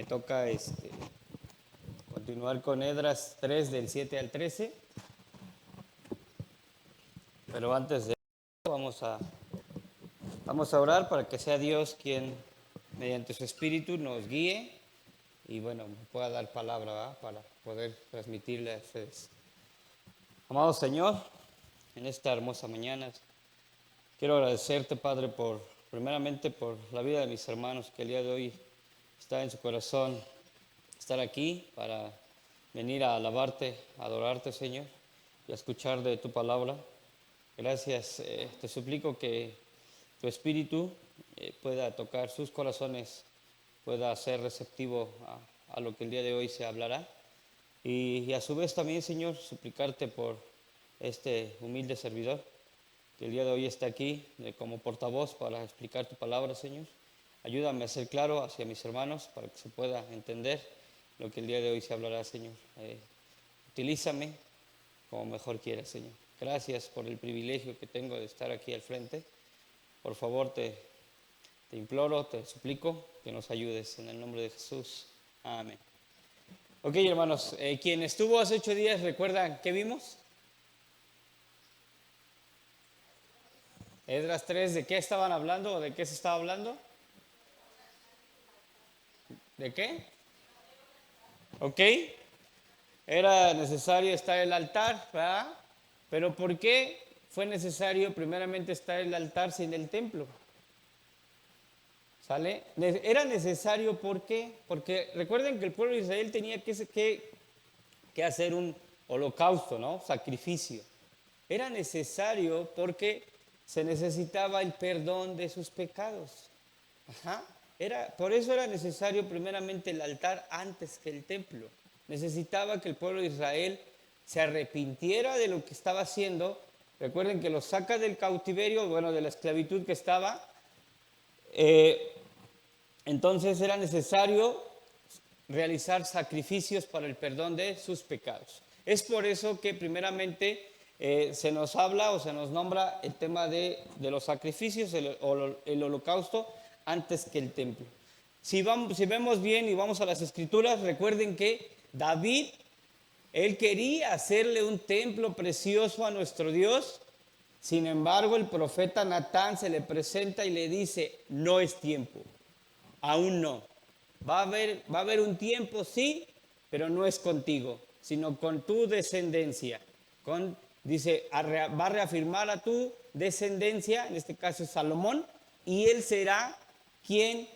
Me toca continuar con Esdras 3 del 7 al 13, pero antes de eso vamos a orar para que sea Dios quien mediante su Espíritu nos guíe y bueno, pueda dar palabra, ¿verdad?, para poder transmitirle a ustedes. Amado Señor, en esta hermosa mañana quiero agradecerte, Padre, primeramente por la vida de mis hermanos que el día de hoy está en su corazón estar aquí para venir a alabarte, a adorarte, Señor, y a escuchar de tu palabra. Gracias, te suplico que tu Espíritu pueda tocar sus corazones, pueda ser receptivo a lo que el día de hoy se hablará. Y a su vez también, Señor, suplicarte por este humilde servidor, que el día de hoy está aquí como portavoz para explicar tu palabra, Señor. Ayúdame a ser claro hacia mis hermanos para que se pueda entender lo que el día de hoy se hablará, Señor. Utilízame como mejor quieras, Señor. Gracias por el privilegio que tengo de estar aquí al frente. Por favor, te imploro, te suplico que nos ayudes en el nombre de Jesús. Amén. Ok, hermanos, quien estuvo hace 8 días, ¿recuerdan qué vimos? Esdras 3, ¿de qué estaban hablando o de qué se estaba hablando? ¿De qué? Ok, era necesario estar el altar, ¿verdad? Pero ¿por qué fue necesario primeramente estar el altar sin el templo? ¿Sale? Era necesario, ¿por qué? Porque recuerden que el pueblo de Israel tenía que hacer un holocausto, ¿no? Sacrificio. Era necesario porque se necesitaba el perdón de sus pecados. Ajá. Por eso era necesario primeramente el altar antes que el templo. Necesitaba que el pueblo de Israel se arrepintiera de lo que estaba haciendo. Recuerden que los saca del cautiverio, bueno, de la esclavitud que estaba. Entonces era necesario realizar sacrificios para el perdón de sus pecados. Es por eso que primeramente se nos habla o se nos nombra el tema de los sacrificios, el holocausto, antes que el templo. Si vemos bien y vamos a las escrituras, recuerden que David, él quería hacerle un templo precioso a nuestro Dios. Sin embargo, el profeta Natán se le presenta y le dice: no es tiempo, aún no. Va a haber un tiempo, sí, pero no es contigo, sino con tu descendencia. Dice, va a reafirmar a tu descendencia, en este caso es Salomón, y él será quien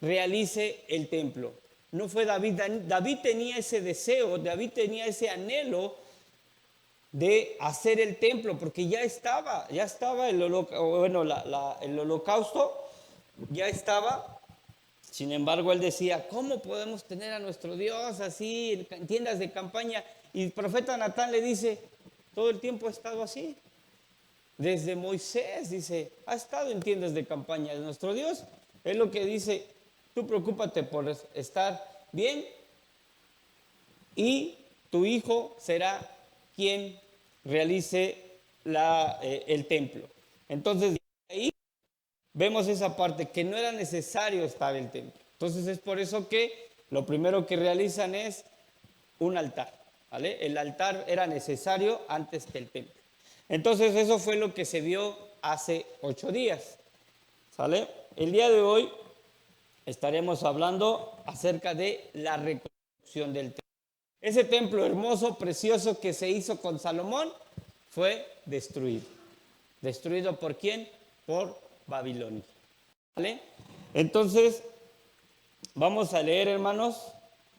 realice el templo. No fue David. David tenía ese deseo, David tenía ese anhelo de hacer el templo, porque ya estaba el holocausto, ya estaba. Sin embargo, él decía: ¿cómo podemos tener a nuestro Dios así en tiendas de campaña? Y el profeta Natán le dice: todo el tiempo ha estado así. Desde Moisés, dice, ha estado en tiendas de campaña. Nuestro Dios es lo que dice: tú preocúpate por estar bien y tu hijo será quien realice el templo. Entonces, ahí vemos esa parte, que no era necesario estar el templo. Entonces es por eso que lo primero que realizan es un altar, ¿vale? El altar era necesario antes que el templo. Entonces eso fue lo que se vio hace 8 días, ¿sale? El día de hoy estaremos hablando acerca de la reconstrucción del templo. Ese templo hermoso, precioso que se hizo con Salomón fue destruido. ¿Destruido por quién? Por Babilonia. ¿Vale? Entonces, vamos a leer, hermanos.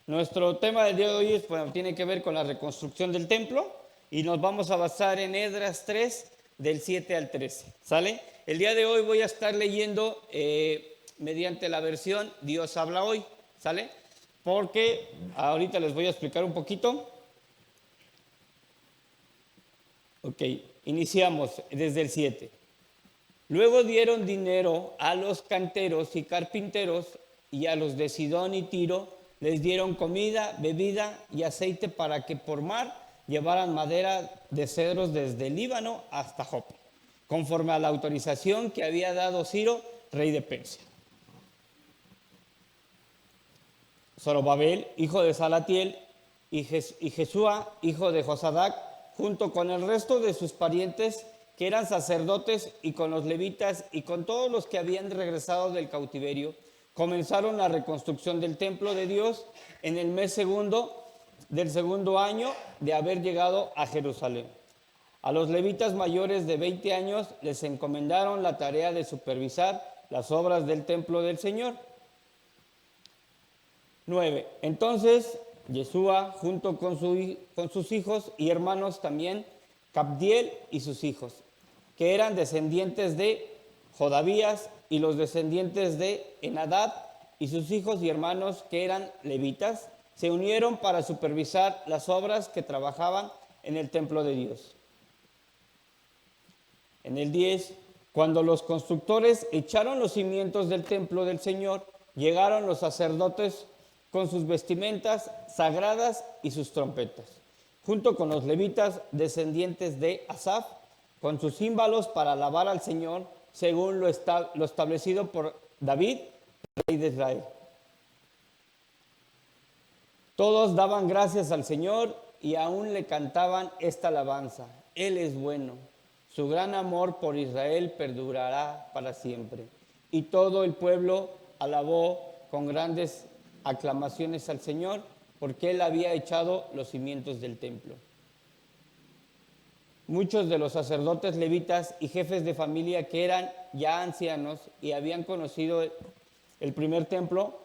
Nuestro tema del día de hoy tiene que ver con la reconstrucción del templo y nos vamos a basar en Esdras 3 del 7 al 13. ¿Sale? El día de hoy voy a estar leyendo mediante la versión Dios habla hoy. ¿Sale? Porque ahorita les voy a explicar un poquito. Ok, iniciamos desde el 7. Luego dieron dinero a los canteros y carpinteros, y a los de Sidón y Tiro les dieron comida, bebida y aceite para que por mar llevaran madera de cedros desde el Líbano hasta Jope, conforme a la autorización que había dado Ciro, rey de Persia. Zorobabel, hijo de Salatiel, y Jesúa, hijo de Josadac, junto con el resto de sus parientes que eran sacerdotes, y con los levitas y con todos los que habían regresado del cautiverio, comenzaron la reconstrucción del templo de Dios en el mes segundo del segundo año de haber llegado a Jerusalén. A los levitas mayores de 20 años les encomendaron la tarea de supervisar las obras del templo del Señor. 9. Entonces Yeshua, junto con sus hijos y hermanos también, Cabdiel y sus hijos, que eran descendientes de Jodavías, y los descendientes de Enadad y sus hijos y hermanos, que eran levitas, se unieron para supervisar las obras que trabajaban en el templo de Dios. En el 10, cuando los constructores echaron los cimientos del templo del Señor, llegaron los sacerdotes con sus vestimentas sagradas y sus trompetas, junto con los levitas descendientes de Asaf, con sus címbalos para alabar al Señor, según lo establecido por David, rey de Israel. Todos daban gracias al Señor y aún le cantaban esta alabanza: Él es bueno, su gran amor por Israel perdurará para siempre. Y todo el pueblo alabó con grandes aclamaciones al Señor, porque Él había echado los cimientos del templo. Muchos de los sacerdotes levitas y jefes de familia, que eran ya ancianos y habían conocido el primer templo,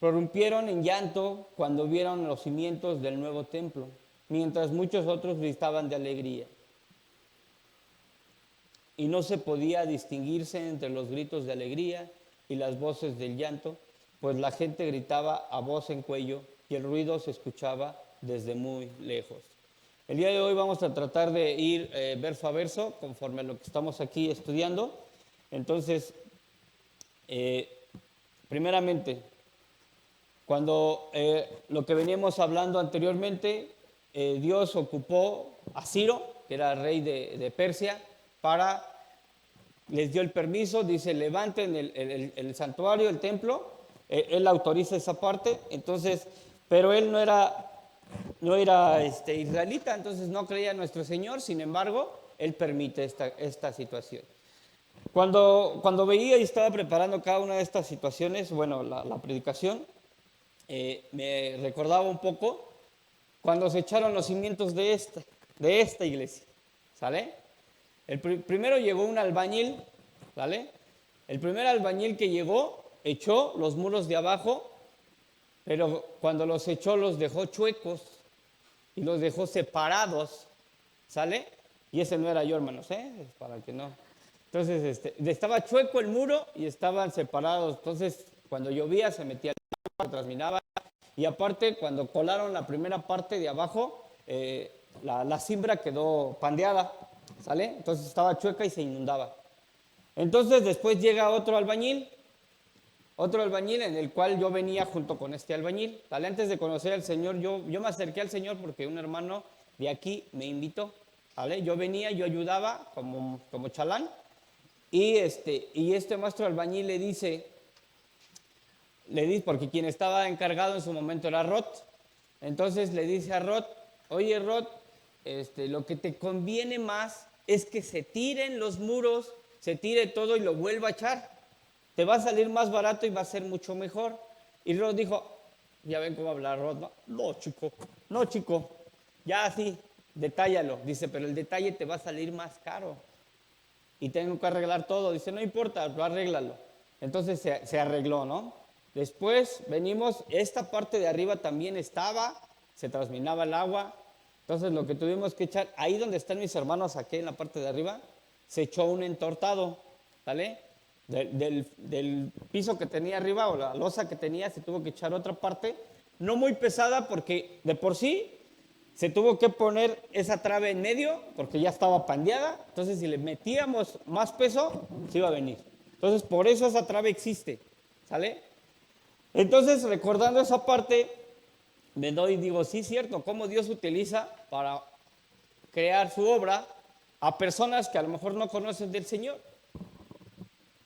prorrumpieron en llanto cuando vieron los cimientos del nuevo templo, mientras muchos otros gritaban de alegría. Y no se podía distinguirse entre los gritos de alegría y las voces del llanto, pues la gente gritaba a voz en cuello y el ruido se escuchaba desde muy lejos. El día de hoy vamos a tratar de ir verso a verso, conforme a lo que estamos aquí estudiando. Entonces, primeramente, cuando lo que veníamos hablando anteriormente, Dios ocupó a Ciro, que era rey de Persia, les dio el permiso, dice: levanten el santuario, el templo. Él autoriza esa parte. Entonces, pero él no era israelita, entonces no creía en nuestro Señor. Sin embargo, él permite esta situación. Cuando veía y estaba preparando cada una de estas situaciones, bueno, la predicación, me recordaba un poco cuando se echaron los cimientos de esta iglesia, ¿sale? Primero llegó un albañil, ¿vale? El primer albañil que llegó echó los muros de abajo, pero cuando los echó los dejó chuecos y los dejó separados, ¿sale? Y ese no era yo, hermanos, para que no. Entonces, estaba chueco el muro y estaban separados. Entonces, cuando llovía se metía el agua, se transminaba. Y aparte, cuando colaron la primera parte de abajo, la cimbra quedó pandeada, ¿sale? Entonces estaba chueca y se inundaba. Entonces después llega otro albañil en el cual yo venía junto con este albañil, ¿vale? Antes de conocer al Señor, yo me acerqué al Señor porque un hermano de aquí me invitó, ¿vale? Yo venía, yo ayudaba como chalán, y este maestro albañil le dice, porque quien estaba encargado en su momento era Rod. Entonces le dice a Rod: oye, Rod, lo que te conviene más es que se tiren los muros, se tire todo y lo vuelva a echar. Te va a salir más barato y va a ser mucho mejor. Y Rod dijo: ya ven cómo habla Rod, ¿no? No, chico, ya así, detállalo. Dice: pero el detalle te va a salir más caro y tengo que arreglar todo. Dice: no importa, arréglalo. Entonces se arregló, ¿no? Después venimos, esta parte de arriba también se transminaba el agua. Entonces lo que tuvimos que echar, ahí donde están mis hermanos, aquí en la parte de arriba, se echó un entortado, ¿vale? Del piso que tenía arriba, o la losa que tenía, se tuvo que echar otra parte, no muy pesada, porque de por sí se tuvo que poner esa trave en medio, porque ya estaba pandeada. Entonces si le metíamos más peso, se iba a venir. Entonces por eso esa trave existe, ¿sale? Entonces, recordando esa parte, me doy y digo: sí, cierto, cómo Dios utiliza para crear su obra a personas que a lo mejor no conocen del Señor.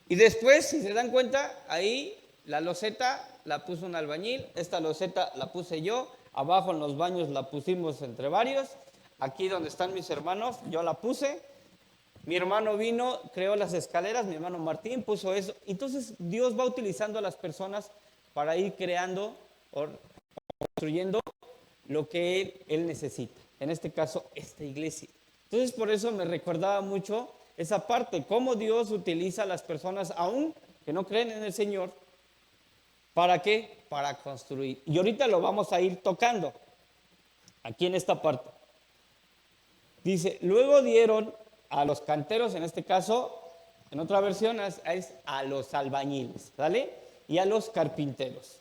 Y después, si se dan cuenta, ahí la loseta la puso un albañil, esta loseta la puse yo, abajo en los baños la pusimos entre varios, aquí donde están mis hermanos yo la puse, mi hermano vino, creó las escaleras, mi hermano Martín puso eso. Entonces Dios va utilizando a las personas para ir creando o construyendo lo que él necesita. En este caso, esta iglesia. Entonces por eso me recordaba mucho esa parte, cómo Dios utiliza a las personas aún que no creen en el Señor. ¿Para qué? Para construir. Y ahorita lo vamos a ir tocando aquí en esta parte. Dice, luego dieron a los canteros, en este caso, en otra versión es a los albañiles, ¿vale? Y a los carpinteros.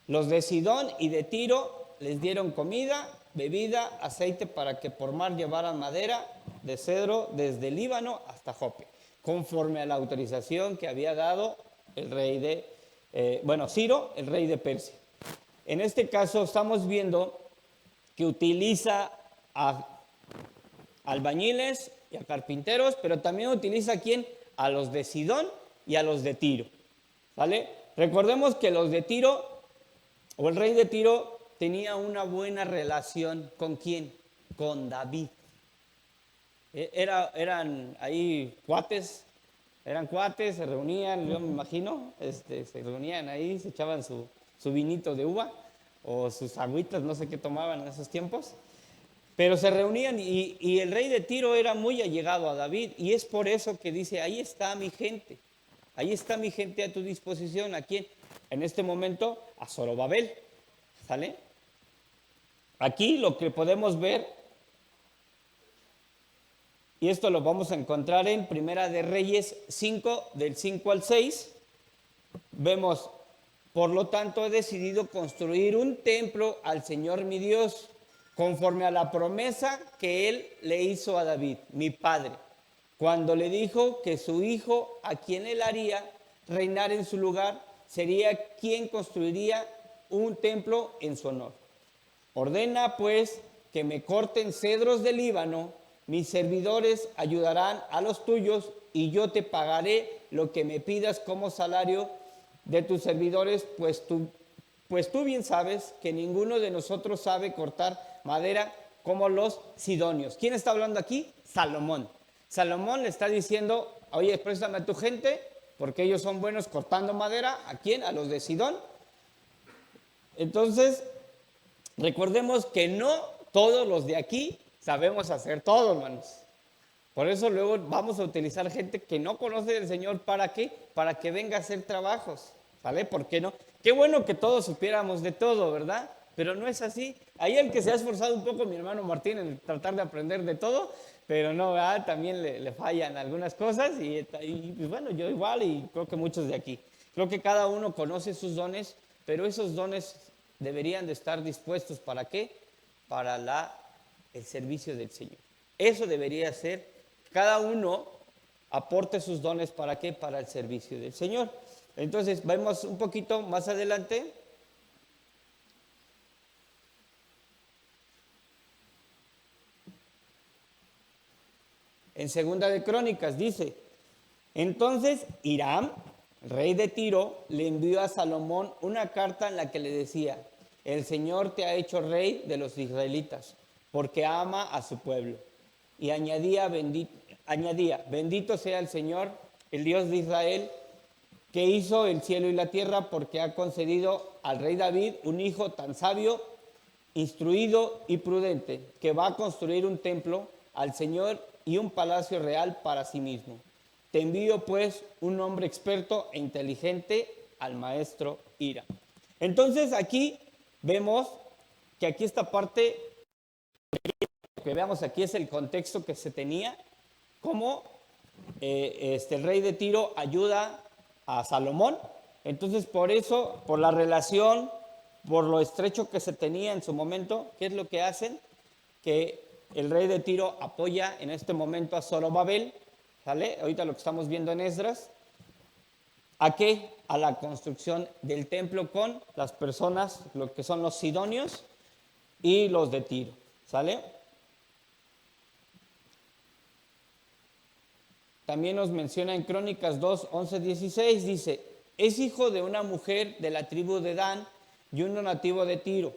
Los de Sidón y de Tiro les dieron comida, bebida, aceite para que por mar llevaran madera de cedro desde Líbano hasta Jope, conforme a la autorización que había dado el rey de, Ciro, el rey de Persia. En este caso estamos viendo que utiliza a albañiles y a carpinteros, pero también utiliza ¿a quién? A los de Sidón y a los de Tiro, ¿vale? Recordemos que los de Tiro, o el rey de Tiro, tenía una buena relación ¿con quién? Con David. Eran ahí cuates, se reunían, yo me imagino, se reunían ahí, se echaban su vinito de uva o sus agüitas, no sé qué tomaban en esos tiempos. Pero se reunían y el rey de Tiro era muy allegado a David y es por eso que dice, ahí está mi gente a tu disposición. ¿A quién? En este momento a Zorobabel, ¿sale? Aquí lo que podemos ver, y esto lo vamos a encontrar en Primera de Reyes 5, del 5 al 6, vemos, por lo tanto he decidido construir un templo al Señor mi Dios, conforme a la promesa que él le hizo a David, mi padre, cuando le dijo que su hijo, a quien él haría reinar en su lugar, sería quien construiría un templo en su honor. Ordena pues que me corten cedros del Líbano, mis servidores ayudarán a los tuyos y yo te pagaré lo que me pidas como salario de tus servidores, pues tú bien sabes que ninguno de nosotros sabe cortar madera como los sidonios. ¿Quién está hablando aquí? Salomón. Salomón le está diciendo, oye, préstame a tu gente, porque ellos son buenos cortando madera. ¿A quién? A los de Sidón. Entonces, recordemos que no todos los de aquí sabemos hacer todo, hermanos. Por eso luego vamos a utilizar gente que no conoce del Señor. ¿Para qué? Para que venga a hacer trabajos. ¿Vale? ¿Por qué no? Qué bueno que todos supiéramos de todo, ¿verdad? Pero no es así. Ahí el que se ha esforzado un poco, mi hermano Martín, en tratar de aprender de todo, pero no, ¿verdad? También le fallan algunas cosas y pues bueno, yo igual y creo que muchos de aquí. Creo que cada uno conoce sus dones, pero esos dones deberían de estar dispuestos ¿para qué? Para el servicio del Señor. Eso debería ser, cada uno aporte sus dones ¿para qué? Para el servicio del Señor. Entonces, vemos un poquito más adelante. En Segunda de Crónicas dice, entonces Hiram, rey de Tiro, le envió a Salomón una carta en la que le decía, el Señor te ha hecho rey de los israelitas, porque ama a su pueblo. Y añadía, bendito sea el Señor, el Dios de Israel, que hizo el cielo y la tierra, porque ha concedido al rey David un hijo tan sabio, instruido y prudente, que va a construir un templo al Señor y un palacio real para sí mismo. Te envío pues un hombre experto e inteligente, al maestro Hiram. Entonces aquí vemos que aquí esta parte, lo que veamos aquí es el contexto que se tenía, cómo el rey de Tiro ayuda a Salomón. Entonces por eso, por la relación, por lo estrecho que se tenía en su momento, ¿qué es lo que hacen? Que el rey de Tiro apoya en este momento a Zorobabel, ¿sale? Ahorita lo que estamos viendo en Esdras. ¿A qué? A la construcción del templo con las personas, lo que son los sidonios y los de Tiro, ¿sale? También nos menciona en Crónicas 2, 11, 16, dice, Es hijo de una mujer de la tribu de Dan y uno nativo de Tiro.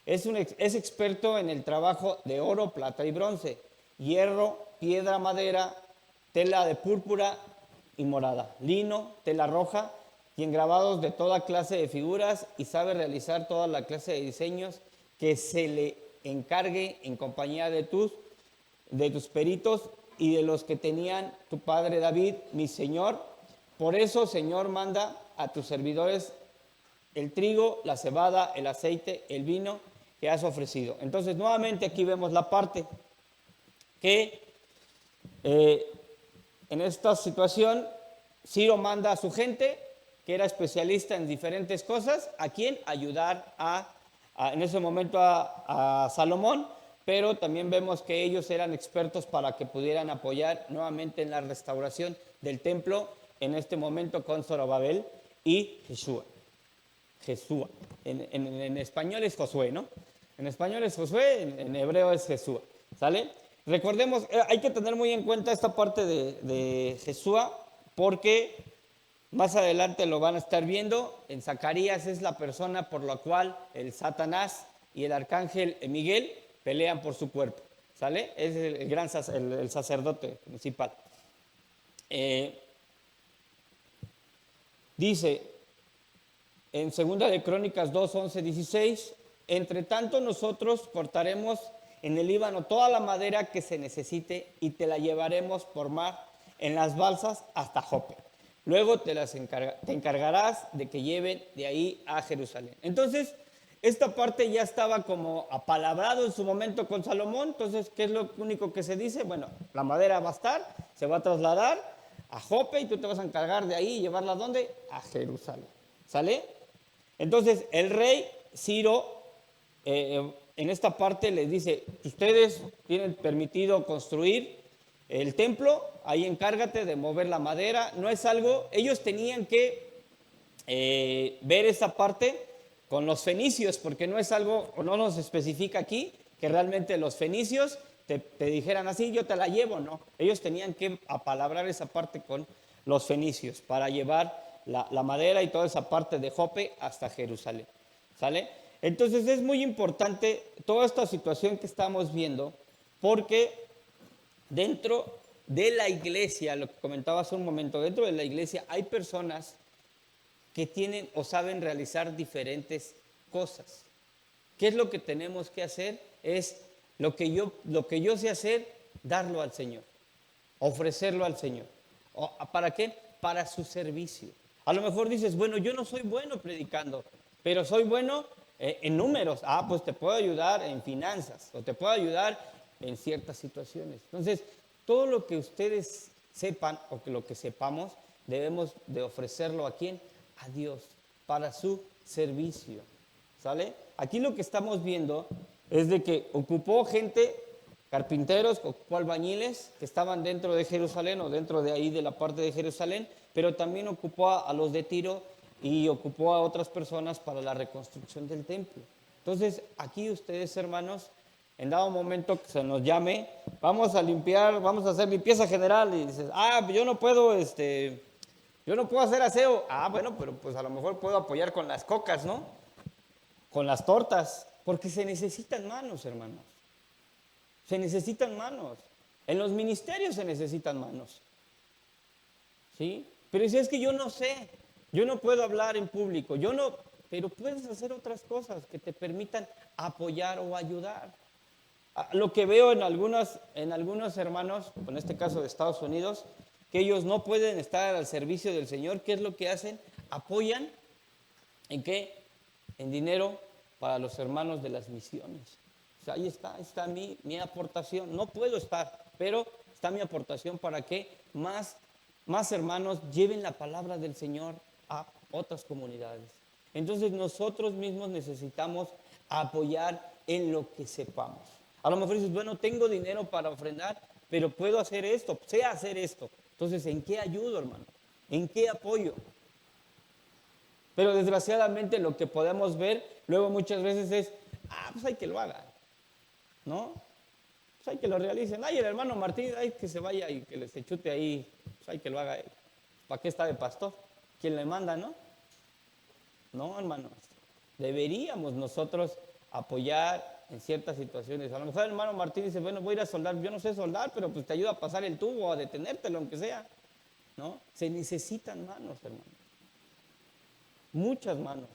Es experto en el trabajo de oro, plata y bronce, hierro, piedra, madera, tela de púrpura y morada, lino, tela roja y en grabados de toda clase de figuras, y sabe realizar toda la clase de diseños que se le encargue en compañía de tus peritos y de los que tenían tu padre David, mi señor. Por eso, Señor, manda a tus servidores el trigo, la cebada, el aceite, el vino que has ofrecido. Entonces, nuevamente aquí vemos la parte que en esta situación Ciro manda a su gente, que era especialista en diferentes cosas, ¿a quién? Ayudar en ese momento a Salomón, pero también vemos que ellos eran expertos para que pudieran apoyar nuevamente en la restauración del templo, en este momento con Zorobabel y Jesúa. En español es Josué, ¿no? En español es Josué, en hebreo es Jesúa, ¿sale? Recordemos, hay que tener muy en cuenta esta parte de Jesúa, porque más adelante lo van a estar viendo. En Zacarías es la persona por la cual el Satanás y el arcángel Miguel pelean por su cuerpo, ¿sale? Es el gran el sacerdote principal. Dice en 2 de Crónicas 2, 11, 16, entre tanto nosotros cortaremos en el Líbano toda la madera que se necesite y te la llevaremos por mar en las balsas hasta Jope. Luego te encargarás de que lleven de ahí a Jerusalén. Entonces, esta parte ya estaba como apalabrado en su momento con Salomón. Entonces, ¿qué es lo único que se dice? Bueno, la madera va a estar, se va a trasladar a Jope y tú te vas a encargar de ahí y llevarla ¿a dónde? A Jerusalén. ¿Sale? Entonces, el rey Ciro en esta parte les dice, ustedes tienen permitido construir el templo, ahí encárgate de mover la madera. No es algo, ellos tenían que ver esta parte con los fenicios, porque no es algo, o no nos especifica aquí, que realmente los fenicios te dijeran así, yo te la llevo, no. Ellos tenían que apalabrar esa parte con los fenicios para llevar la madera y toda esa parte de Jope hasta Jerusalén, ¿sale? Entonces es muy importante toda esta situación que estamos viendo, porque dentro de la iglesia, lo que comentaba hace un momento, dentro de la iglesia hay personas que tienen o saben realizar diferentes cosas. ¿Qué es lo que tenemos que hacer? Es lo que yo sé hacer, darlo al Señor, ofrecerlo al Señor. ¿Para qué? Para su servicio. A lo mejor dices, bueno, yo no soy bueno predicando, pero soy bueno en números. Pues te puedo ayudar en finanzas o te puedo ayudar en ciertas situaciones. Entonces, todo lo que ustedes sepan o que lo que sepamos, debemos de ofrecerlo ¿a quién? A Dios, para su servicio. ¿Sale? Aquí lo que estamos viendo es de que ocupó gente, carpinteros, ocupó albañiles que estaban dentro de Jerusalén o dentro de ahí de la parte de Jerusalén, pero también ocupó a los de Tiro y ocupó a otras personas para la reconstrucción del templo. Entonces, aquí ustedes, hermanos, en dado momento que se nos llame, vamos a limpiar, vamos a hacer limpieza general, y dices, yo no puedo hacer aseo. Bueno, pero pues a lo mejor puedo apoyar con las cocas, ¿no? Con las tortas, porque se necesitan manos, hermanos. Se necesitan manos. En los ministerios se necesitan manos. ¿Sí? Pero si es que yo no sé, yo no puedo hablar en público, pero puedes hacer otras cosas que te permitan apoyar o ayudar. Lo que veo en algunos hermanos, en este caso de Estados Unidos, que ellos no pueden estar al servicio del Señor, ¿qué es lo que hacen? Apoyan, ¿en qué? En dinero para los hermanos de las misiones. O sea, ahí está mi aportación. No puedo estar, pero está mi aportación para que más hermanos lleven la palabra del Señor a otras comunidades. Entonces nosotros mismos necesitamos apoyar en lo que sepamos. A lo mejor dices, bueno, tengo dinero para ofrendar, pero puedo hacer esto, sé hacer esto. Entonces, ¿en qué ayudo, hermano? ¿En qué apoyo? Pero desgraciadamente lo que podemos ver luego muchas veces es, pues hay que lo haga, ¿no? Pues hay que lo realicen. El hermano Martín, hay que se vaya y que se chute ahí, pues hay que lo haga él. ¿Para qué está de pastor? quien le manda, ¿no? No, hermanos. Deberíamos nosotros apoyar en ciertas situaciones. A lo mejor el hermano Martín dice, bueno, voy a ir a soldar. Yo no sé soldar, pero pues te ayuda a pasar el tubo o a detenértelo, aunque sea. ¿No? Se necesitan manos, hermano. Muchas manos.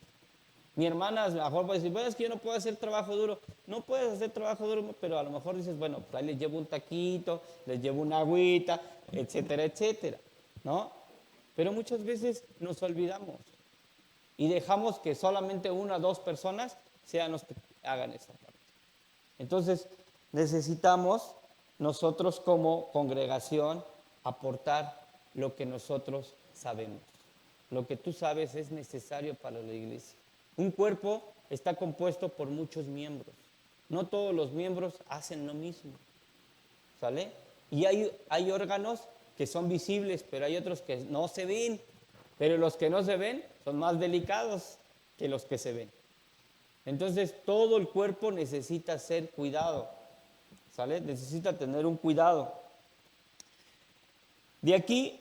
Mi hermana a lo mejor va a decir, bueno, es que yo no puedo hacer trabajo duro. No puedes hacer trabajo duro, pero a lo mejor dices, bueno, pues ahí les llevo un taquito, les llevo una agüita, etcétera, etcétera, ¿no? Pero muchas veces nos olvidamos y dejamos que solamente una o dos personas sean los que hagan esa parte. Entonces, necesitamos nosotros como congregación aportar lo que nosotros sabemos. Lo que tú sabes es necesario para la iglesia. Un cuerpo está compuesto por muchos miembros. No todos los miembros hacen lo mismo. ¿Sale? Y hay órganos que son visibles, pero hay otros que no se ven. Pero los que no se ven son más delicados que los que se ven. Entonces, todo el cuerpo necesita ser cuidado. ¿Sale? Necesita tener un cuidado. De aquí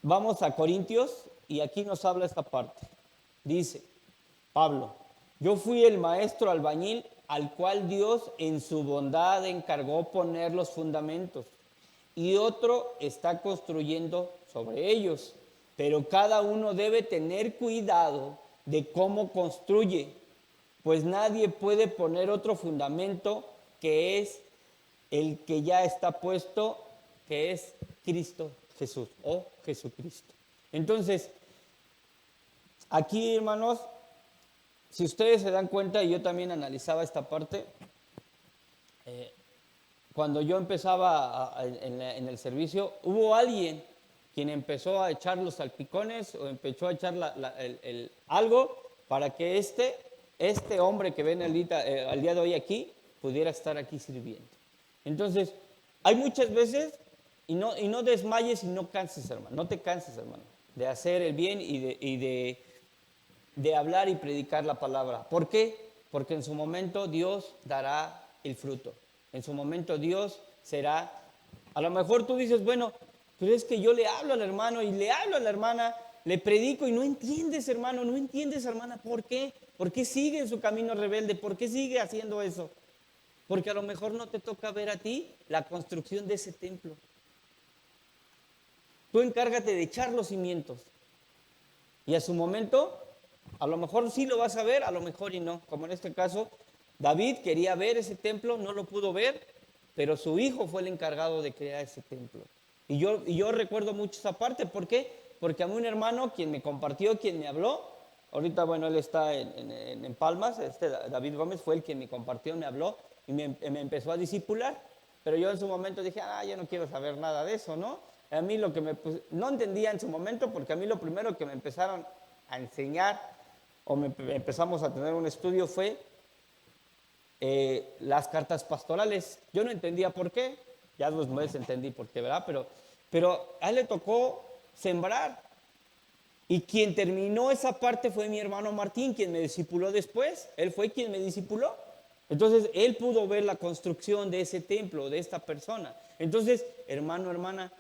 vamos a Corintios y aquí nos habla esta parte. Dice Pablo, yo fui el maestro albañil al cual Dios en su bondad encargó poner los fundamentos y otro está construyendo sobre ellos. Pero cada uno debe tener cuidado de cómo construye, pues nadie puede poner otro fundamento que es el que ya está puesto, que es Cristo Jesús o Jesucristo. Entonces, aquí, hermanos, si ustedes se dan cuenta, y yo también analizaba esta parte, cuando yo empezaba en el servicio, hubo alguien quien empezó a echar los salpicones o empezó a echar algo para que este hombre que ven al día de hoy aquí pudiera estar aquí sirviendo. Entonces, hay muchas veces, y no desmayes y no canses, hermano, no te canses, hermano, de hacer el bien y de hablar y predicar la palabra. ¿Por qué? Porque en su momento Dios dará el fruto. En su momento Dios será, a lo mejor tú dices, bueno, pero es que yo le hablo al hermano y le hablo a la hermana, le predico y no entiendes, hermano, no entiendes, hermana, ¿por qué? ¿Por qué sigue en su camino rebelde? ¿Por qué sigue haciendo eso? Porque a lo mejor no te toca ver a ti la construcción de ese templo. Tú encárgate de echar los cimientos. Y a su momento, a lo mejor sí lo vas a ver, a lo mejor y no. Como en este caso, David quería ver ese templo, no lo pudo ver, pero su hijo fue el encargado de crear ese templo. Y yo recuerdo mucho esa parte. ¿Por qué? Porque a mí un hermano, quien me compartió, quien me habló, ahorita, bueno, él está en Palmas, David Gómez fue el quien me compartió, me habló y me empezó a discipular. Pero yo en su momento dije, yo no quiero saber nada de eso, ¿no? A mí no entendía en su momento, porque a mí lo primero que me empezaron a enseñar o empezamos a tener un estudio fue las cartas pastorales. Yo no entendía por qué, ya después entendí por qué, ¿verdad? Pero a él le tocó sembrar. Y quien terminó esa parte fue mi hermano Martín, quien me discipuló después. Él fue quien me discipuló. Entonces, él pudo ver la construcción de ese templo, de esta persona. Entonces, hermano, hermana,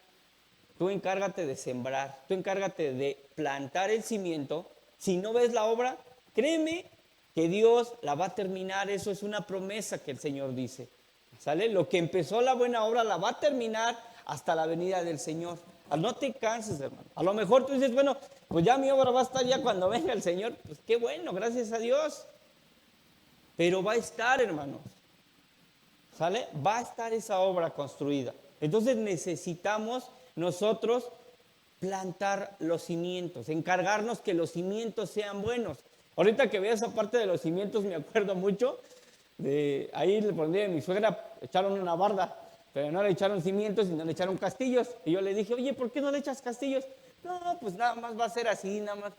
tú encárgate de sembrar, tú encárgate de plantar el cimiento. Si no ves la obra, créeme que Dios la va a terminar. Eso es una promesa que el Señor dice. ¿Sale? Lo que empezó la buena obra la va a terminar hasta la venida del Señor. No te canses, hermano. A lo mejor tú dices, bueno, pues ya mi obra va a estar ya cuando venga el Señor. Pues qué bueno, gracias a Dios. Pero va a estar, hermanos. ¿Sale? Va a estar esa obra construida. Entonces necesitamos nosotros plantar los cimientos, encargarnos que los cimientos sean buenos. Ahorita que veo esa parte de los cimientos me acuerdo mucho de ahí por donde mi suegra echaron una barda, pero no le echaron cimientos, sino le echaron castillos. Y yo le dije, oye, ¿por qué no le echas castillos? No, pues nada más va a ser así, nada más.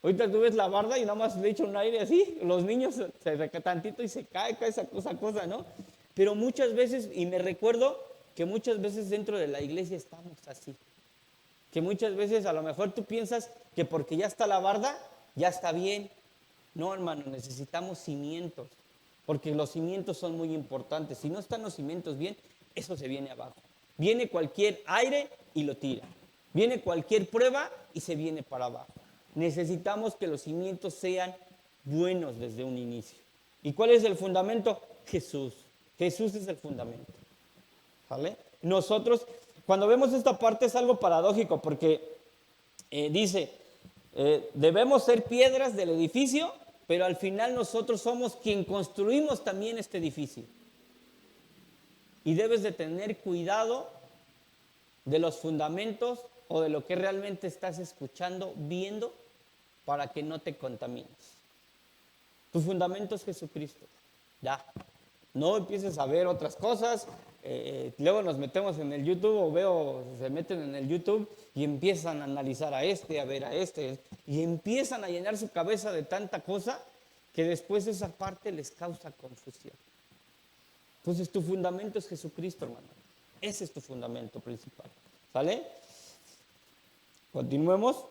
Ahorita tú ves la barda y nada más le echa un aire así, los niños se reca tantito y se cae esa cosa, ¿no? Pero muchas veces, y me recuerdo que muchas veces dentro de la iglesia estamos así. Que muchas veces a lo mejor tú piensas que porque ya está la barda, ya está bien. No, hermano, necesitamos cimientos, porque los cimientos son muy importantes. Si no están los cimientos bien, eso se viene abajo. Viene cualquier aire y lo tira. Viene cualquier prueba y se viene para abajo. Necesitamos que los cimientos sean buenos desde un inicio. ¿Y cuál es el fundamento? Jesús. Jesús es el fundamento. ¿Vale? Nosotros, cuando vemos esta parte es algo paradójico porque dice, debemos ser piedras del edificio, pero al final nosotros somos quien construimos también este edificio. Y debes de tener cuidado de los fundamentos o de lo que realmente estás escuchando, viendo, para que no te contamines. Tu fundamento es Jesucristo. Ya. No empieces a ver otras cosas. Luego nos metemos en el YouTube se meten en el YouTube y empiezan a analizar a ver a este, y empiezan a llenar su cabeza de tanta cosa que después esa parte les causa confusión. Entonces tu fundamento es Jesucristo, hermano. Ese es tu fundamento principal. ¿Sale? Continuemos.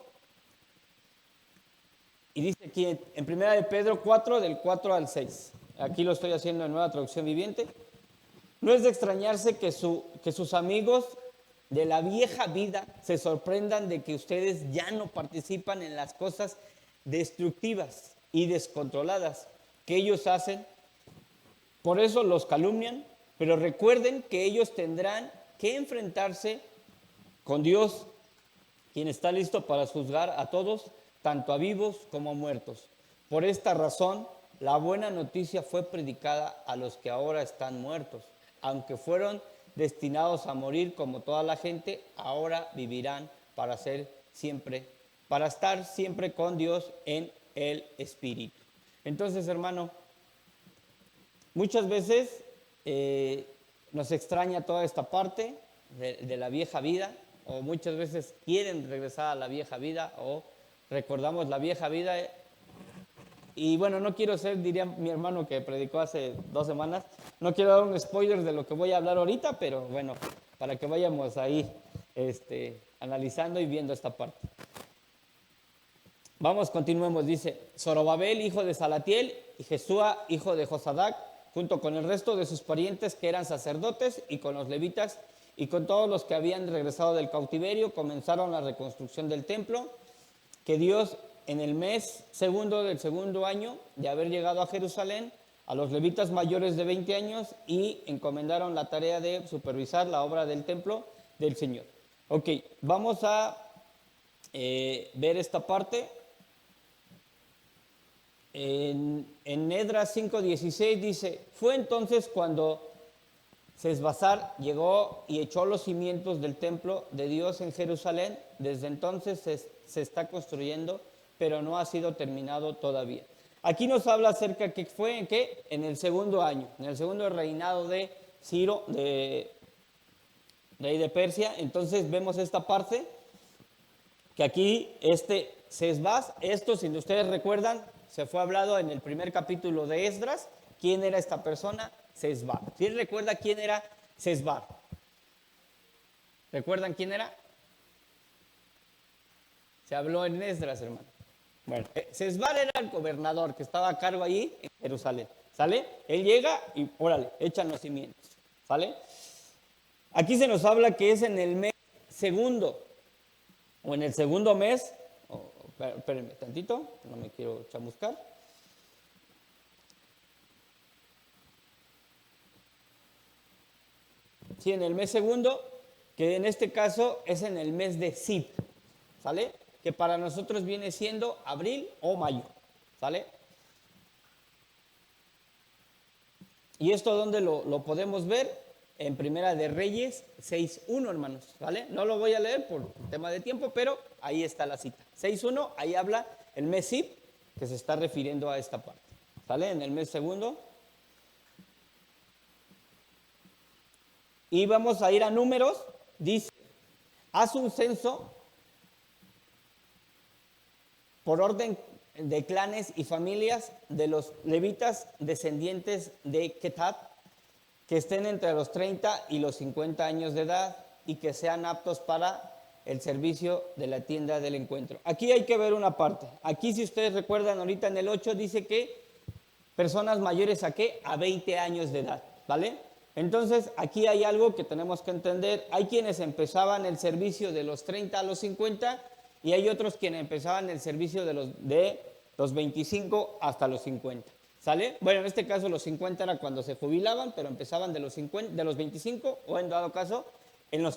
Y dice aquí en 1 de Pedro 4, del 4 al 6. Aquí lo estoy haciendo en Nueva Traducción Viviente. No es de extrañarse que sus amigos de la vieja vida se sorprendan de que ustedes ya no participan en las cosas destructivas y descontroladas que ellos hacen. Por eso los calumnian, pero recuerden que ellos tendrán que enfrentarse con Dios, quien está listo para juzgar a todos, tanto a vivos como a muertos. Por esta razón, la buena noticia fue predicada a los que ahora están muertos. Aunque fueron destinados a morir como toda la gente, ahora vivirán para estar siempre con Dios en el Espíritu. Entonces, hermano, muchas veces nos extraña toda esta parte de la vieja vida, o muchas veces quieren regresar a la vieja vida, o recordamos la vieja vida. Y bueno, no quiero ser, diría mi hermano que predicó hace 2 semanas, no quiero dar un spoiler de lo que voy a hablar ahorita, pero bueno, para que vayamos ahí analizando y viendo esta parte. Vamos, continuemos. Dice, Zorobabel, hijo de Salatiel, y Jesúa, hijo de Josadac, junto con el resto de sus parientes que eran sacerdotes, y con los levitas, y con todos los que habían regresado del cautiverio, comenzaron la reconstrucción del templo, que Dios, en el mes segundo del segundo año de haber llegado a Jerusalén, a los levitas mayores de 20 años, y encomendaron la tarea de supervisar la obra del templo del Señor. Ok, vamos a ver esta parte. En Esdras 5:16 dice, fue entonces cuando Sesbazar llegó y echó los cimientos del templo de Dios en Jerusalén. Desde entonces se está construyendo, pero no ha sido terminado todavía. Aquí nos habla acerca que fue en el segundo año, en el segundo reinado de Ciro, rey de Persia. Entonces vemos esta parte, que aquí Sesbaz, esto, si ustedes recuerdan, se fue hablado en el primer capítulo de Esdras. ¿Quién era esta persona? Sesbaz. ¿Quién recuerda quién era Sesbaz? ¿Recuerdan quién era? Se habló en Esdras, hermano. Bueno, Sesbaz era el gobernador que estaba a cargo ahí en Jerusalén. ¿Sale? Él llega y, órale, echan los cimientos. ¿Sale? Aquí se nos habla que es en el mes segundo, o en el segundo mes. Espérenme tantito, no me quiero chamuscar. Sí, en el mes segundo, que en este caso es en el mes de Sib, ¿sale? Que para nosotros viene siendo abril o mayo, ¿sale? ¿Y esto dónde lo podemos ver? En Primera de Reyes 6:1, hermanos, ¿vale? No lo voy a leer por tema de tiempo, pero ahí está la cita. 6:1, ahí habla el mes Sib, que se está refiriendo a esta parte, ¿sale? En el mes segundo. Y vamos a ir a Números. Dice, haz un censo por orden de clanes y familias de los levitas descendientes de Ketat, que estén entre los 30 y los 50 años de edad y que sean aptos para el servicio de la tienda del encuentro. Aquí hay que ver una parte. Aquí, si ustedes recuerdan, ahorita en el 8 dice que personas mayores a ¿qué? A 20 años de edad, ¿vale? Entonces, aquí hay algo que tenemos que entender. Hay quienes empezaban el servicio de los 30 a los 50 y hay otros quienes empezaban el servicio de los 25 hasta los 50. ¿Sale? Bueno, en este caso los 50 era cuando se jubilaban, pero empezaban de los 50, de los 25 o en dado caso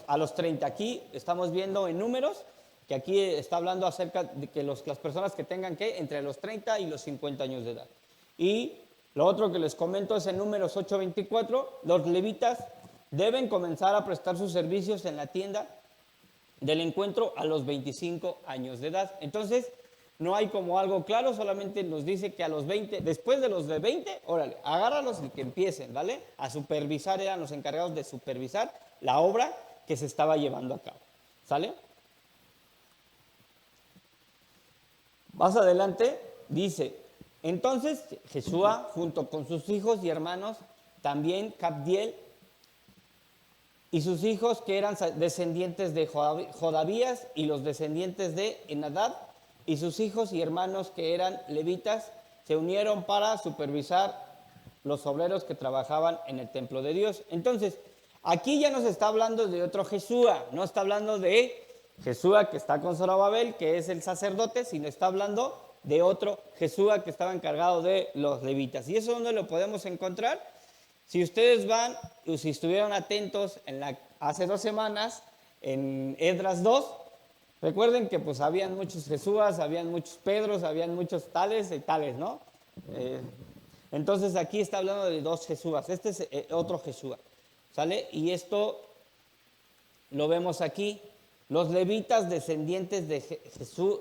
a los 30. Aquí estamos viendo en números que aquí está hablando acerca de que las personas que tengan que entre los 30 y los 50 años de edad. Y lo otro que les comento es en Números 8:24, los levitas deben comenzar a prestar sus servicios en la tienda del encuentro a los 25 años de edad. Entonces, no hay como algo claro, solamente nos dice que a los 20, después de los de 20, órale, agárralos y que empiecen, ¿vale? A supervisar, eran los encargados de supervisar la obra que se estaba llevando a cabo, ¿sale? Más adelante dice, entonces Jesúa, junto con sus hijos y hermanos, también Cabdiel y sus hijos que eran descendientes de Jodabías y los descendientes de Enadad y sus hijos y hermanos que eran levitas se unieron para supervisar los obreros que trabajaban en el templo de Dios. Entonces, aquí ya nos está hablando de otro Jesúa, no está hablando de Jesúa que está con Zorobabel, que es el sacerdote, sino está hablando de otro Jesúa que estaba encargado de los levitas. ¿Y eso dónde lo podemos encontrar? Si ustedes van, o si estuvieron atentos hace 2 semanas, en Esdras 2, recuerden que pues habían muchos Jesúas, habían muchos Pedros, habían muchos tales y tales, ¿no? Entonces aquí está hablando de 2 Jesúas, este es otro Jesúa, ¿sale? Y esto lo vemos aquí, los levitas descendientes de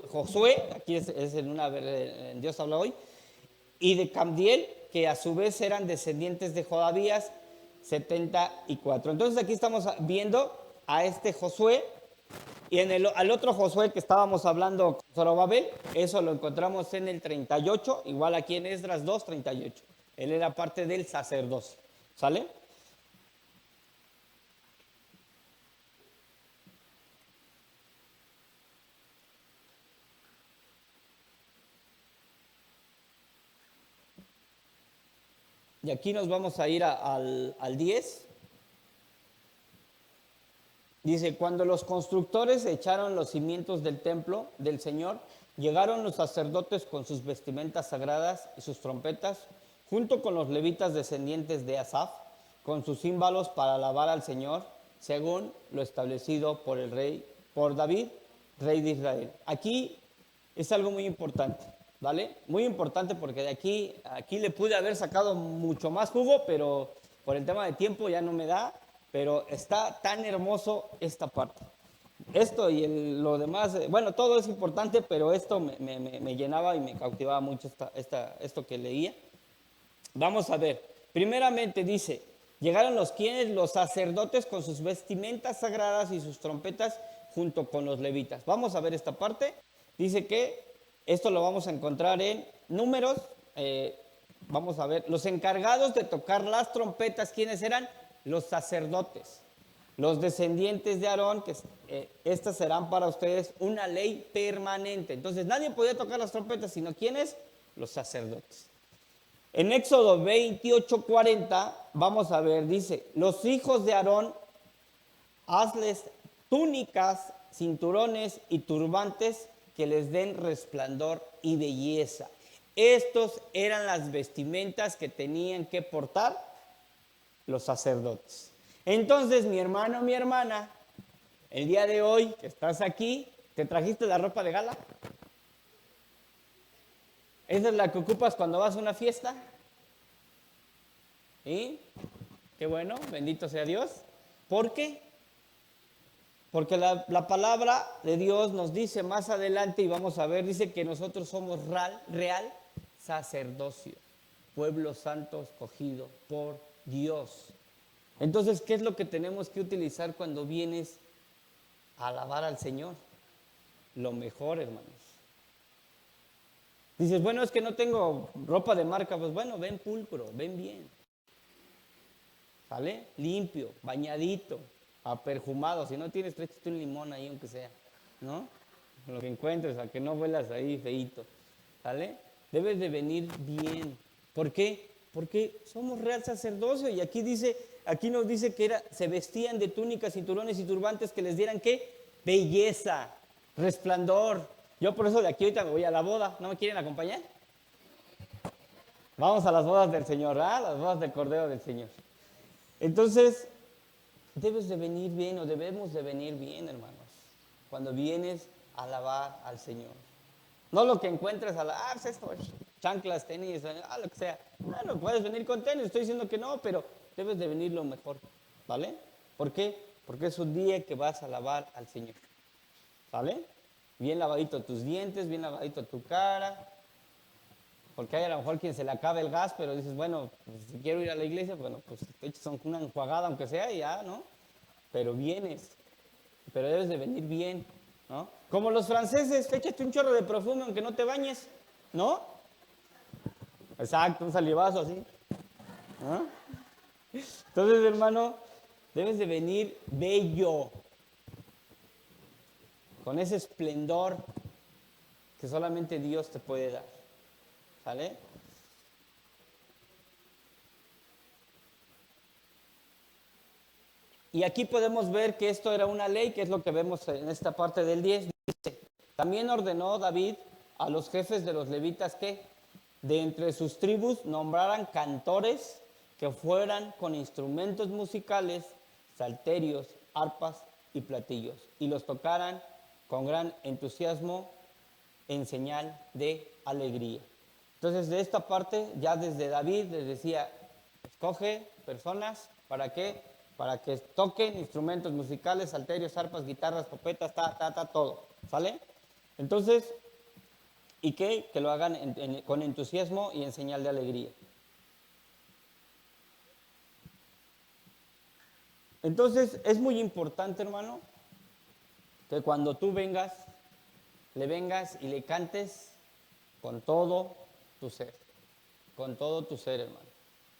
Josué, aquí es en Dios habla hoy, y de Camdiel, que a su vez eran descendientes de Jodabías, 74. Entonces aquí estamos viendo a este Josué, y al otro Josué que estábamos hablando con Zorobabel, eso lo encontramos en el 38, igual aquí en Esdras 2, 38. Él era parte del sacerdocio, ¿sale? Y aquí nos vamos a ir al 10. Dice, cuando los constructores echaron los cimientos del templo del Señor, llegaron los sacerdotes con sus vestimentas sagradas y sus trompetas, junto con los levitas descendientes de Asaf, con sus címbalos para alabar al Señor, según lo establecido por David, rey de Israel. Aquí es algo muy importante, ¿vale? Muy importante porque de aquí le pude haber sacado mucho más jugo, pero por el tema de tiempo ya no me da. Pero está tan hermoso esta parte. Esto y lo demás, bueno, todo es importante, pero esto me llenaba y me cautivaba mucho esto que leía. Vamos a ver. Primeramente dice, llegaron los sacerdotes con sus vestimentas sagradas y sus trompetas junto con los levitas. Vamos a ver esta parte. Dice que esto lo vamos a encontrar en Números. Vamos a ver, los encargados de tocar las trompetas, ¿quiénes eran? Los sacerdotes, los descendientes de Aarón, que estas serán para ustedes una ley permanente. Entonces nadie podía tocar las trompetas, sino ¿quiénes? Los sacerdotes. En Éxodo 28:40, vamos a ver, dice, los hijos de Aarón, hazles túnicas, cinturones y turbantes que les den resplandor y belleza. Estos eran las vestimentas que tenían que portar los sacerdotes. Entonces, mi hermano, mi hermana, el día de hoy que estás aquí, ¿te trajiste la ropa de gala? ¿Esa es la que ocupas cuando vas a una fiesta? ¿Y? Qué bueno, bendito sea Dios. ¿Por qué? Porque la palabra de Dios nos dice más adelante, y vamos a ver, dice que nosotros somos real sacerdocio, pueblo santo escogido por Dios. Entonces, ¿qué es lo que tenemos que utilizar cuando vienes a alabar al Señor? Lo mejor, hermanos. Dices, bueno, es que no tengo ropa de marca. Pues bueno, ven pulcro, ven bien. ¿Sale? Limpio, bañadito, aperjumado. Si no tienes, tráete un limón ahí, aunque sea, ¿no? Lo que encuentres, a que no vuelas ahí feíto. ¿Sale? Debes de venir bien. ¿Por qué? Porque somos real sacerdocio. Y aquí dice, aquí nos dice que se vestían de túnicas, cinturones y turbantes que les dieran ¿qué? Belleza, resplandor. Yo por eso de aquí ahorita me voy a la boda. ¿No me quieren acompañar? Vamos a las bodas del Señor, las bodas del Cordero del Señor. Entonces, debes de venir bien o debemos de venir bien, hermanos, cuando vienes a alabar al Señor. No lo que encuentres pues esto, chanclas, tenis, lo que sea. Bueno, puedes venir con tenis, estoy diciendo que no, pero debes de venir lo mejor, ¿vale? ¿Por qué? Porque es un día que vas a alabar al Señor, ¿vale? Bien lavadito tus dientes, bien lavadito tu cara, porque hay a lo mejor quien se le acabe el gas, pero dices, bueno, pues, si quiero ir a la iglesia, bueno, pues te echas una enjuagada aunque sea y ya, ¿no? Pero vienes, pero debes de venir bien, ¿no? Como los franceses, échate un chorro de perfume aunque no te bañes, ¿no? Exacto, un salivazo así, ¿no? Entonces, hermano, debes de venir bello, con ese esplendor que solamente Dios te puede dar, ¿sale? Y aquí podemos ver que esto era una ley, que es lo que vemos en esta parte del 10. Dice, también ordenó David a los jefes de los levitas que de entre sus tribus nombraran cantores que fueran con instrumentos musicales, salterios, arpas y platillos, y los tocaran con gran entusiasmo en señal de alegría. Entonces, de esta parte, ya desde David les decía, escoge personas, ¿para qué? Para que toquen instrumentos musicales, salterios, arpas, guitarras, trompetas, todo, ¿sale? Entonces, ¿y qué? Que lo hagan con entusiasmo y en señal de alegría. Entonces, es muy importante, hermano, que cuando tú vengas, le vengas y le cantes con todo tu ser. Con todo tu ser, hermano.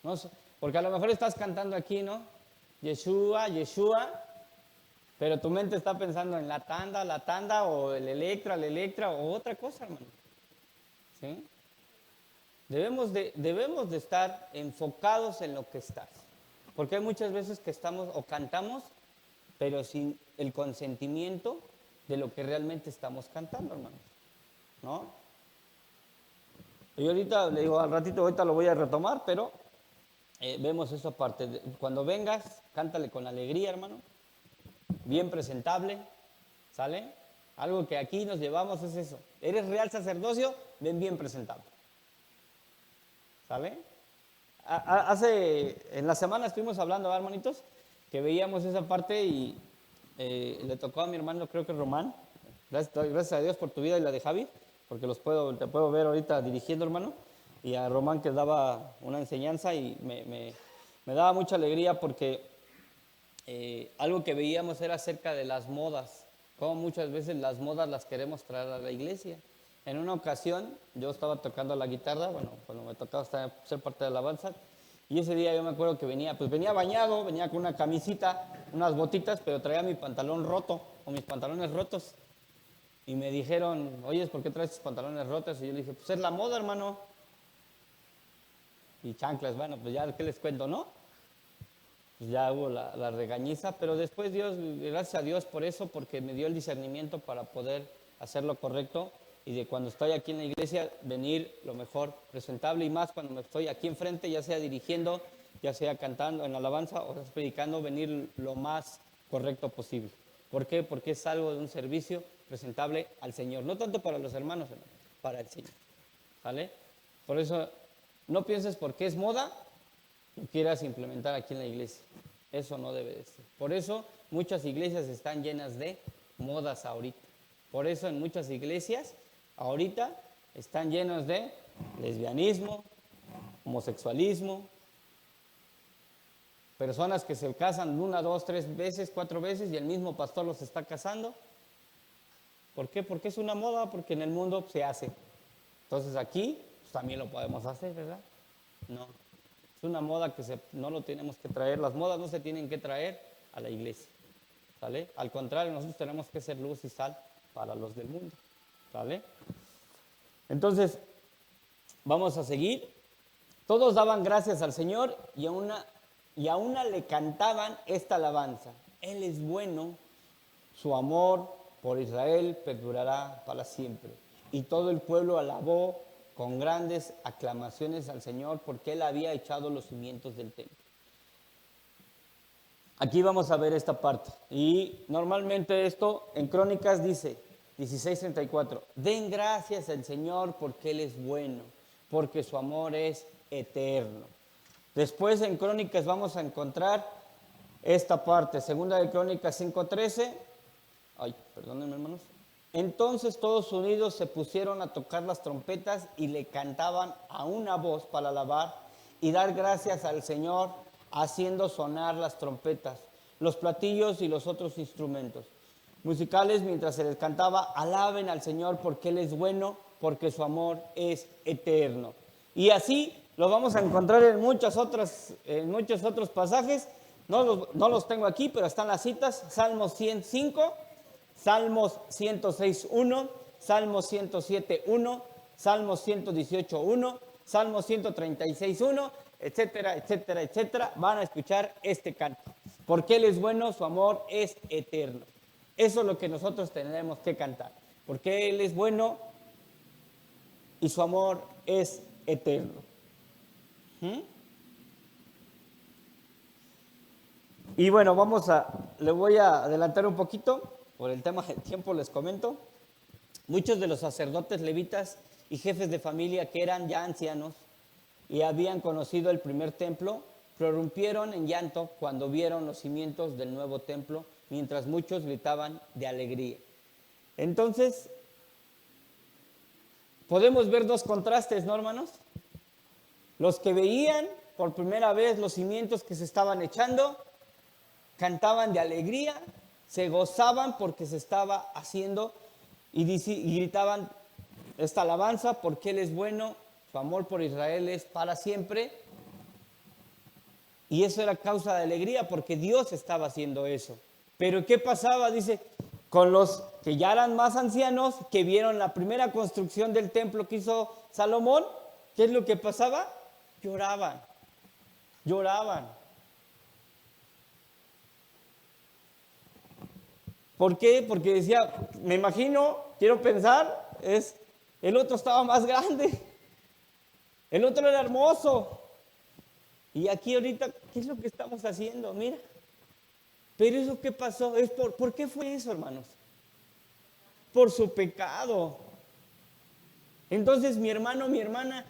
No sé, porque a lo mejor estás cantando aquí, ¿no? Yeshua, Yeshua, pero tu mente está pensando en la tanda, o el Electra, o otra cosa, hermano. ¿Sí? Debemos de estar enfocados en lo que estás. Porque hay muchas veces que estamos o cantamos, pero sin el consentimiento de lo que realmente estamos cantando, hermano. ¿No? Y ahorita, le digo, al ratito, ahorita lo voy a retomar, pero vemos esa parte. Cuando vengas, cántale con alegría, hermano. Bien presentable, ¿sale? Algo que aquí nos llevamos es eso. Eres real sacerdocio, ven bien presentable. ¿Sale? En la semana estuvimos hablando, hermanitos, que veíamos esa parte y le tocó a mi hermano, creo que Román. Gracias a Dios por tu vida y la de Javi, porque te puedo ver ahorita dirigiendo, hermano. Y a Román que daba una enseñanza y me daba mucha alegría porque algo que veíamos era acerca de las modas, como muchas veces las modas las queremos traer a la iglesia. En una ocasión yo estaba tocando la guitarra, bueno, cuando me tocaba ser parte de la alabanza, y ese día yo me acuerdo que venía bañado, venía con una camisita, unas botitas, pero traía mi pantalón roto, o mis pantalones rotos. Y me dijeron, oye, ¿por qué traes tus pantalones rotos? Y yo le dije, pues es la moda, hermano. Y chanclas, bueno, pues ya, ¿qué les cuento, no? Pues ya hubo la regañiza, pero después Dios, gracias a Dios por eso, porque me dio el discernimiento para poder hacer lo correcto y de cuando estoy aquí en la iglesia venir lo mejor presentable y más cuando me estoy aquí enfrente, ya sea dirigiendo, ya sea cantando en alabanza o predicando, venir lo más correcto posible. ¿Por qué? Porque es algo de un servicio presentable al Señor, no tanto para los hermanos, para el Señor. ¿Vale? Por eso no pienses porque es moda, lo quieras implementar aquí en la iglesia. Eso no debe de ser. Por eso muchas iglesias están llenas de modas ahorita. Por eso en muchas iglesias ahorita están llenos de lesbianismo, homosexualismo, personas que se casan 1, 2, 3 veces, 4 veces y el mismo pastor los está casando. ¿Por qué? Porque es una moda, porque en el mundo se hace. Entonces aquí pues, también lo podemos hacer, ¿verdad? No. Es una moda que no lo tenemos que traer. Las modas no se tienen que traer a la iglesia. ¿Sale? Al contrario, nosotros tenemos que ser luz y sal para los del mundo. ¿Sale? Entonces, vamos a seguir. Todos daban gracias al Señor y y a una le cantaban esta alabanza: Él es bueno, su amor por Israel perdurará para siempre. Y todo el pueblo alabó con grandes aclamaciones al Señor, porque Él había echado los cimientos del templo. Aquí vamos a ver esta parte. Y normalmente esto en Crónicas dice, 16:34, den gracias al Señor porque Él es bueno, porque su amor es eterno. Después en Crónicas vamos a encontrar esta parte, segunda de Crónicas 5:13. Ay, perdónenme, hermanos. Entonces todos unidos se pusieron a tocar las trompetas y le cantaban a una voz para alabar y dar gracias al Señor, haciendo sonar las trompetas, los platillos y los otros instrumentos musicales mientras se les cantaba: alaben al Señor porque Él es bueno, porque su amor es eterno. Y así lo vamos a encontrar en muchos otros pasajes. No los tengo aquí, pero están las citas: Salmos 105, Salmos 106:1, Salmos 107:1, Salmos 118:1, Salmos 136:1, etcétera, etcétera, etcétera. Van a escuchar este canto. Porque Él es bueno, su amor es eterno. Eso es lo que nosotros tenemos que cantar. Porque Él es bueno y su amor es eterno. Y bueno, le voy a adelantar un poquito. Por el tema del tiempo les comento. Muchos de los sacerdotes levitas y jefes de familia que eran ya ancianos y habían conocido el primer templo, prorrumpieron en llanto cuando vieron los cimientos del nuevo templo, mientras muchos gritaban de alegría. Entonces, podemos ver dos contrastes, ¿no, hermanos? Los que veían por primera vez los cimientos que se estaban echando, cantaban de alegría, se gozaban porque se estaba haciendo y gritaban esta alabanza: porque Él es bueno, su amor por Israel es para siempre. Y eso era causa de alegría porque Dios estaba haciendo eso. Pero ¿qué pasaba? Dice, con los que ya eran más ancianos, que vieron la primera construcción del templo que hizo Salomón, ¿qué es lo que pasaba? Lloraban. ¿Por qué? Porque decía, me imagino, quiero pensar, el otro estaba más grande, el otro era hermoso. Y aquí ahorita, ¿qué es lo que estamos haciendo? Mira. Pero eso, ¿qué pasó? ¿Por qué fue eso, hermanos? Por su pecado. Entonces, mi hermano, mi hermana,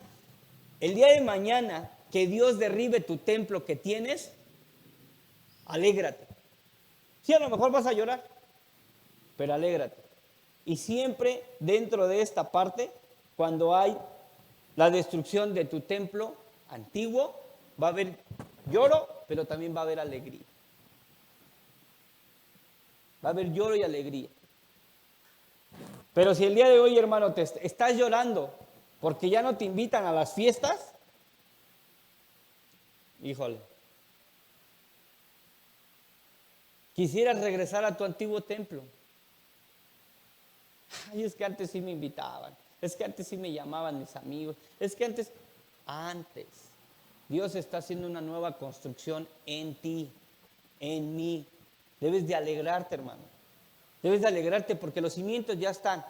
el día de mañana que Dios derribe tu templo que tienes, alégrate. Sí, a lo mejor vas a llorar, pero alégrate. Y siempre dentro de esta parte, cuando hay la destrucción de tu templo antiguo, va a haber lloro, pero también va a haber alegría. Va a haber lloro y alegría. Pero si el día de hoy, hermano, te estás llorando porque ya no te invitan a las fiestas, híjole, quisieras regresar a tu antiguo templo. Ay, es que antes sí me invitaban, es que antes sí me llamaban mis amigos, es que antes, Dios está haciendo una nueva construcción en ti, en mí. Debes de alegrarte, hermano. Debes de alegrarte porque los cimientos ya están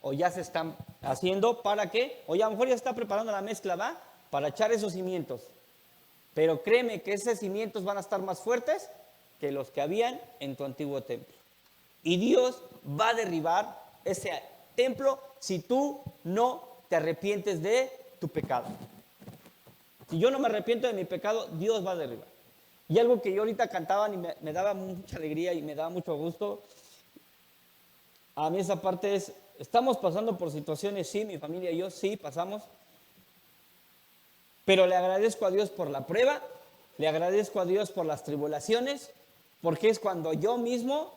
o ya se están haciendo. ¿Para qué? O ya a lo mejor ya está preparando la mezcla, ¿va? Para echar esos cimientos. Pero créeme que esos cimientos van a estar más fuertes que los que habían en tu antiguo templo. Y Dios va a derribar ese templo si tú no te arrepientes de tu pecado. Si yo no me arrepiento de mi pecado, Dios va a derribar. Y algo que yo ahorita cantaban y me daba mucha alegría y me daba mucho gusto, a mí esa parte es, estamos pasando por situaciones, sí, mi familia y yo, sí, pasamos, pero le agradezco a Dios por la prueba, le agradezco a Dios por las tribulaciones, porque es cuando yo mismo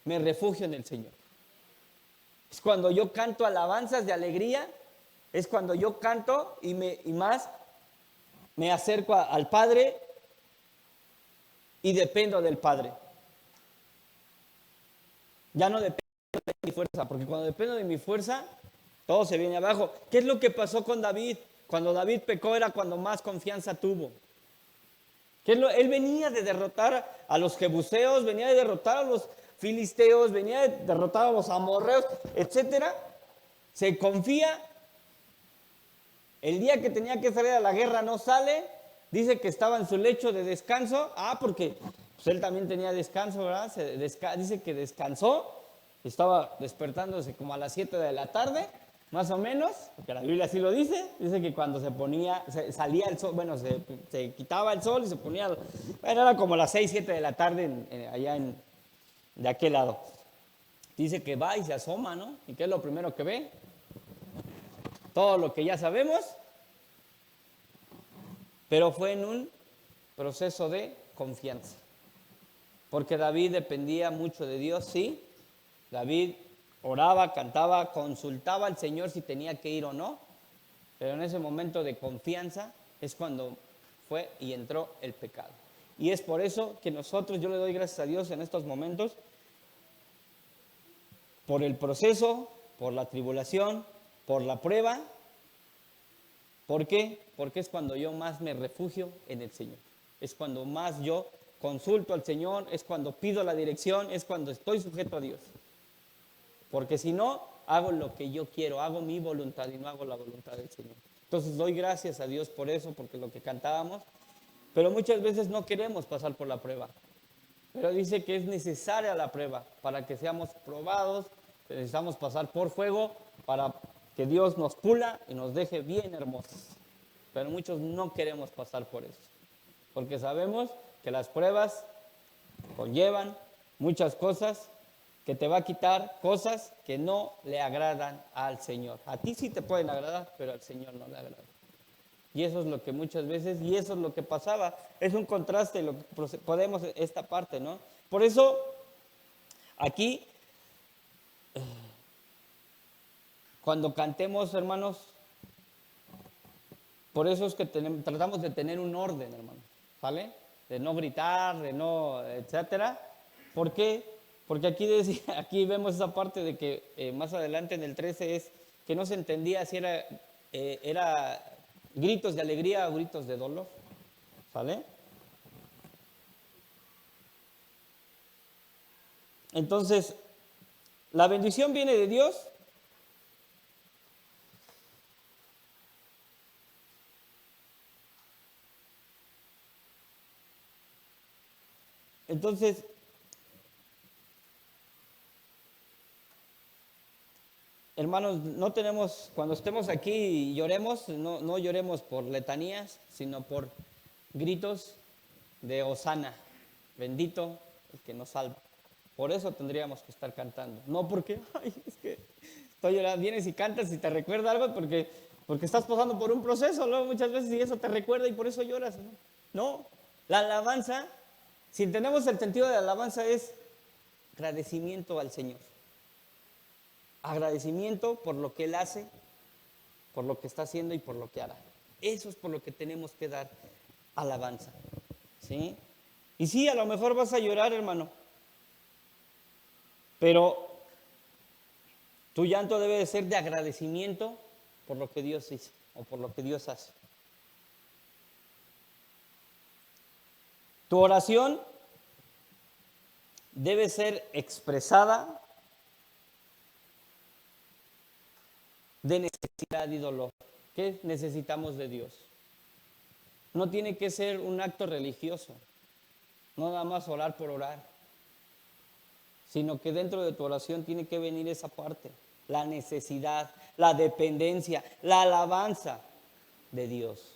me refugio en el Señor. Es cuando yo canto alabanzas de alegría, es cuando yo canto y más me acerco al Padre y dependo del Padre. Ya no dependo de mi fuerza, porque cuando dependo de mi fuerza, todo se viene abajo. ¿Qué es lo que pasó con David? Cuando David pecó era cuando más confianza tuvo. Él venía de derrotar a los jebuseos, venía de derrotar a los filisteos, venía de derrotar a los amorreos, etcétera. Se confía. El día que tenía que salir a la guerra no sale. Dice que estaba en su lecho de descanso. Porque pues, él también tenía descanso, ¿verdad? Dice que descansó. Estaba despertándose como a las 7 de la tarde, más o menos, porque la Biblia así lo dice. Dice que cuando salía el sol, bueno, se quitaba el sol y se ponía, bueno, era como las 6, 7 de la tarde de aquel lado. Dice que va y se asoma, ¿no? ¿Y qué es lo primero que ve? Todo lo que ya sabemos, pero fue en un proceso de confianza. Porque David dependía mucho de Dios, sí. David oraba, cantaba, consultaba al Señor si tenía que ir o no. Pero en ese momento de confianza es cuando fue y entró el pecado. Y es por eso que nosotros, yo le doy gracias a Dios en estos momentos, por el proceso, por la tribulación, por la prueba. ¿Por qué? Porque es cuando yo más me refugio en el Señor. Es cuando más yo consulto al Señor, es cuando pido la dirección, es cuando estoy sujeto a Dios. Porque si no, hago lo que yo quiero, hago mi voluntad y no hago la voluntad del Señor. Entonces doy gracias a Dios por eso, porque lo que cantábamos, pero muchas veces no queremos pasar por la prueba. Pero dice que es necesaria la prueba para que seamos probados, necesitamos pasar por fuego para que Dios nos pula y nos deje bien hermosos. Pero muchos no queremos pasar por eso, porque sabemos que las pruebas conllevan muchas cosas, que te va a quitar cosas que no le agradan al Señor. A ti sí te pueden agradar, pero al Señor no le agrada. Y eso es lo que muchas veces, y eso es lo que pasaba. Es un contraste, lo que podemos, esta parte, ¿no? Por eso, aquí, cuando cantemos, hermanos, por eso es que tratamos de tener un orden, hermanos, ¿vale? De no gritar, de no, etcétera. ¿Por qué? Porque aquí vemos esa parte de que más adelante en el 13 es que no se entendía si era gritos de alegría o gritos de dolor, ¿vale? Entonces, la bendición viene de Dios. Entonces, hermanos, no tenemos, cuando estemos aquí y lloremos, no lloremos por letanías, sino por gritos de Hosana, bendito el que nos salva. Por eso tendríamos que estar cantando. No porque, ay, es que estoy llorando, vienes y cantas y te recuerda algo porque estás pasando por un proceso, ¿no? Muchas veces y eso te recuerda y por eso lloras. No, la alabanza, si entendemos el sentido de la alabanza es agradecimiento al Señor. Agradecimiento por lo que Él hace, por lo que está haciendo y por lo que hará. Eso es por lo que tenemos que dar alabanza, ¿sí? Y sí, a lo mejor vas a llorar, hermano, pero tu llanto debe de ser de agradecimiento por lo que Dios hizo o por lo que Dios hace. Tu oración debe ser expresada de necesidad y dolor. ¿Qué necesitamos de Dios? No tiene que ser un acto religioso, no nada más orar por orar, sino que dentro de tu oración tiene que venir esa parte, la necesidad, la dependencia, la alabanza de Dios.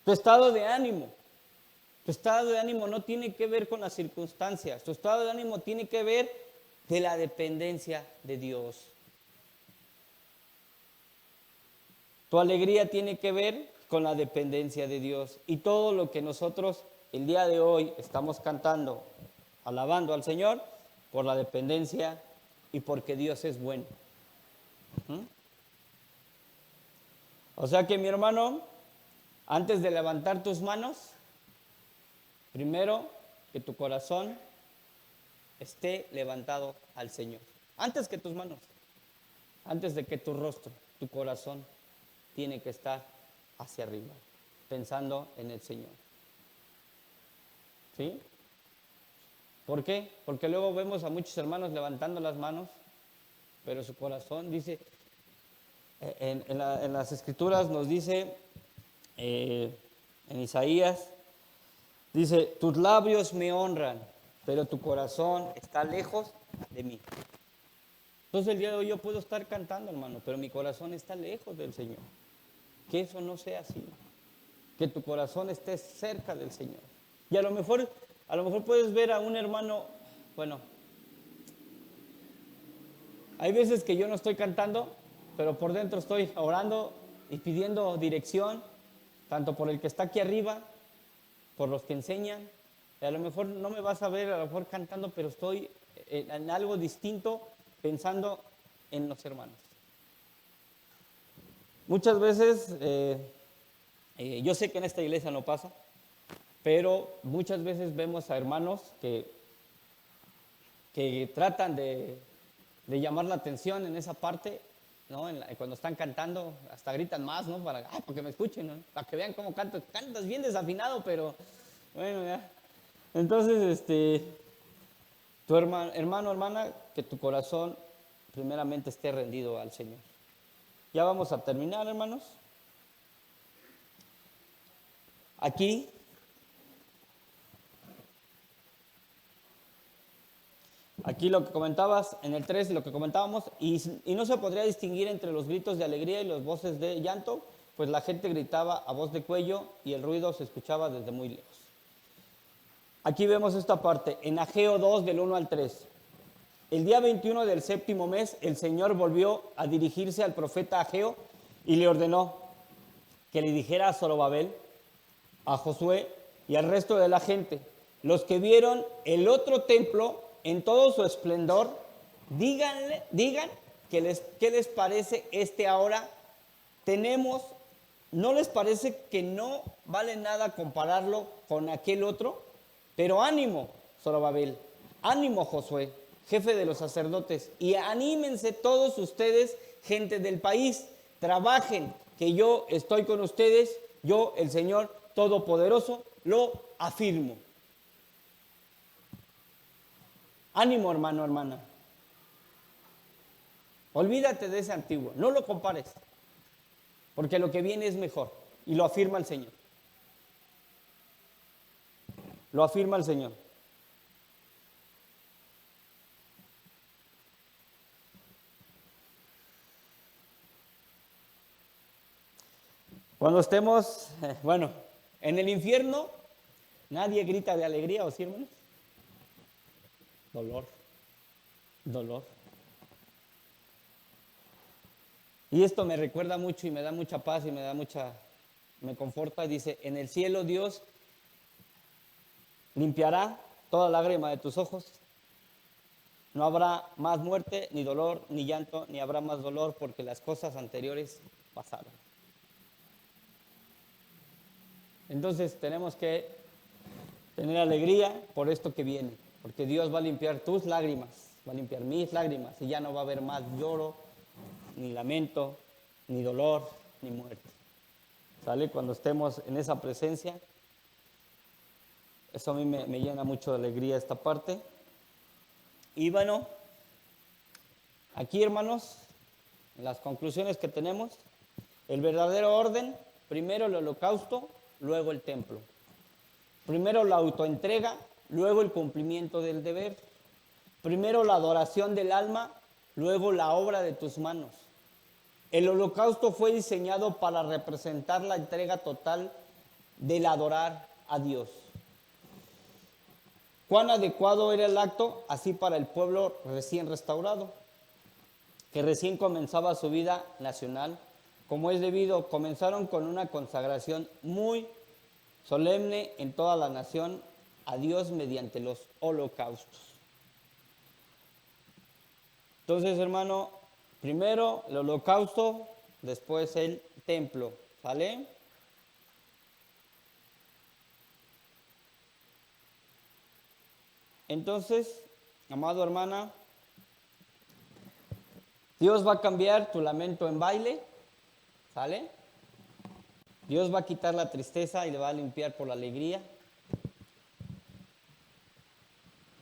Tu estado de ánimo no tiene que ver con las circunstancias, tu estado de ánimo tiene que ver de la dependencia de Dios. Tu alegría tiene que ver con la dependencia de Dios. Y todo lo que nosotros el día de hoy estamos cantando, alabando al Señor, por la dependencia y porque Dios es bueno. O sea que mi hermano, antes de levantar tus manos, primero que tu corazón esté levantado al Señor. Antes que tus manos, antes de que tu rostro, tu corazón tiene que estar hacia arriba. pensando en el Señor. ¿Sí? ¿Por qué? Porque luego vemos a muchos hermanos levantando las manos, pero su corazón dice, en las Escrituras nos dice, en Isaías, dice, tus labios me honran, pero tu corazón está lejos de mí. Entonces el día de hoy yo puedo estar cantando, hermano, pero mi corazón está lejos del Señor. Que eso no sea así. Que tu corazón esté cerca del Señor. Y a lo mejor puedes ver a un hermano, bueno, hay veces que yo no estoy cantando, pero por dentro estoy orando y pidiendo dirección, tanto por el que está aquí arriba, por los que enseñan. Y a lo mejor no me vas a ver, a lo mejor cantando, pero estoy en algo distinto, pensando en los hermanos. Muchas veces, yo sé que en esta iglesia no pasa, pero muchas veces vemos a hermanos que tratan de llamar la atención en esa parte, ¿no? Cuando están cantando, hasta gritan más, ¿no? Para que me escuchen, ¿no? Para que vean cómo cantas. Cantas bien desafinado, pero bueno, ya. Entonces, tu hermano, hermana, que tu corazón primeramente esté rendido al Señor. Ya vamos a terminar, hermanos. Aquí lo que comentabas, en el 3, lo que comentábamos, y no se podría distinguir entre los gritos de alegría y las voces de llanto, pues la gente gritaba a voz de cuello y el ruido se escuchaba desde muy lejos. Aquí vemos esta parte, en Ageo 2, del 1 al 3. El día 21 del séptimo mes, el Señor volvió a dirigirse al profeta Ageo y le ordenó que le dijera a Zorobabel, a Josué y al resto de la gente, los que vieron el otro templo en todo su esplendor, digan qué les parece ahora. ¿No les parece que no vale nada compararlo con aquel otro? Pero ánimo, Zorobabel, ánimo, Josué, jefe de los sacerdotes, y anímense todos ustedes, gente del país, trabajen, que yo estoy con ustedes, yo, el Señor Todopoderoso, lo afirmo. Ánimo, hermano, hermana. Olvídate de ese antiguo, no lo compares, porque lo que viene es mejor, y lo afirma el Señor. Lo afirma el Señor. Cuando estemos, en el infierno, nadie grita de alegría, ¿o sí, hermanos? Dolor. Y esto me recuerda mucho y me da mucha paz y me conforta. Dice, en el cielo Dios limpiará toda lágrima de tus ojos. No habrá más muerte, ni dolor, ni llanto, ni habrá más dolor, porque las cosas anteriores pasaron. Entonces tenemos que tener alegría por esto que viene, porque Dios va a limpiar tus lágrimas, va a limpiar mis lágrimas, y ya no va a haber más lloro, ni lamento, ni dolor, ni muerte. ¿Sale? Cuando estemos en esa presencia, eso a mí me llena mucho de alegría esta parte. Y bueno, aquí, hermanos, en las conclusiones que tenemos, el verdadero orden, primero el holocausto, luego el templo. Primero la autoentrega, luego el cumplimiento del deber. Primero la adoración del alma, luego la obra de tus manos. El holocausto fue diseñado para representar la entrega total del adorar a Dios. Cuán adecuado era el acto, así para el pueblo recién restaurado, que recién comenzaba su vida nacional. Como es debido, comenzaron con una consagración muy solemne en toda la nación a Dios mediante los holocaustos. Entonces, hermano, primero el holocausto, después el templo, ¿sale? Entonces, amado hermana, Dios va a cambiar tu lamento en baile, ¿sale? Dios va a quitar la tristeza y le va a limpiar por la alegría.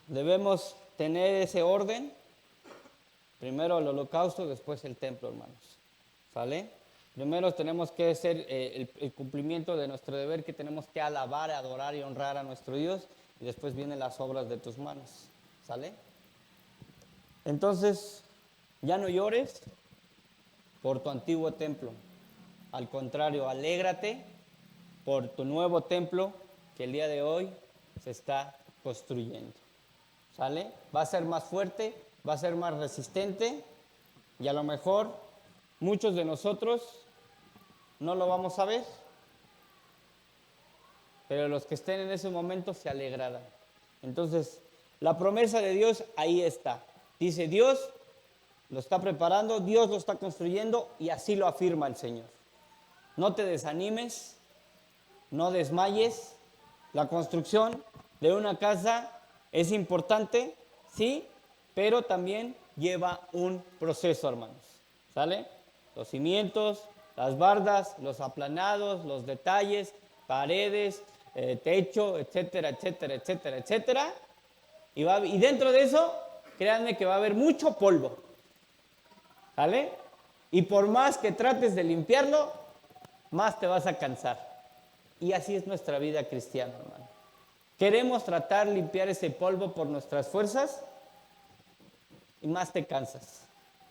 Debemos tener ese orden. Primero el holocausto, después el templo, hermanos. ¿Sale? Primero tenemos que hacer el cumplimiento de nuestro deber, que tenemos que alabar, adorar y honrar a nuestro Dios. Y después vienen las obras de tus manos. ¿Sale? Entonces, ya no llores por tu antiguo templo. Al contrario, alégrate por tu nuevo templo que el día de hoy se está construyendo. ¿Sale? Va a ser más fuerte, va a ser más resistente y a lo mejor muchos de nosotros no lo vamos a ver, pero los que estén en ese momento se alegrarán. Entonces, la promesa de Dios ahí está. Dice, Dios lo está preparando, Dios lo está construyendo y así lo afirma el Señor. No te desanimes, no desmayes. La construcción de una casa es importante, sí, pero también lleva un proceso, hermanos. ¿Sale? Los cimientos, las bardas, los aplanados, los detalles, paredes, techo, etcétera, etcétera, etcétera, etcétera. Y dentro de eso, créanme que va a haber mucho polvo. ¿Sale? Y por más que trates de limpiarlo, más te vas a cansar. Y así es nuestra vida cristiana, hermano. Queremos tratar de limpiar ese polvo por nuestras fuerzas y más te cansas.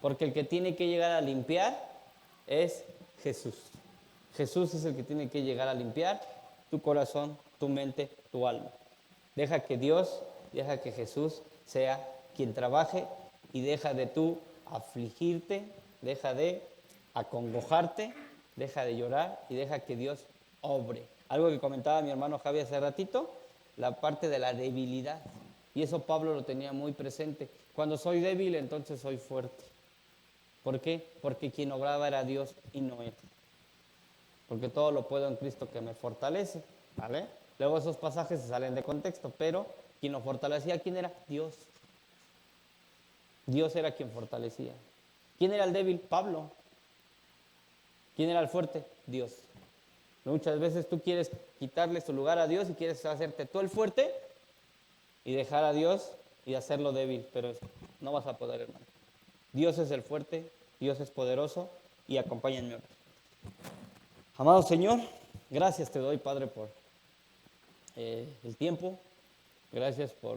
Porque el que tiene que llegar a limpiar es Jesús. Jesús es el que tiene que llegar a limpiar tu corazón, tu mente, tu alma. Deja que Dios, deja que Jesús sea quien trabaje y deja de tú afligirte, deja de acongojarte, deja de llorar y deja que Dios obre. Algo que comentaba mi hermano Javi hace ratito, la parte de la debilidad. Y eso Pablo lo tenía muy presente. Cuando soy débil, entonces soy fuerte. ¿Por qué? Porque quien obraba era Dios y no él. Porque todo lo puedo en Cristo que me fortalece. ¿Vale? Luego esos pasajes se salen de contexto, pero quien lo fortalecía, ¿quién era? Dios. Dios era quien fortalecía. ¿Quién era el débil? Pablo. ¿Quién era el fuerte? Dios. Muchas veces tú quieres quitarle su lugar a Dios y quieres hacerte tú el fuerte y dejar a Dios y hacerlo débil, pero no vas a poder, hermano. Dios es el fuerte, Dios es poderoso y acompáñenme ahora. Amado Señor, gracias te doy, Padre, por el tiempo. Gracias por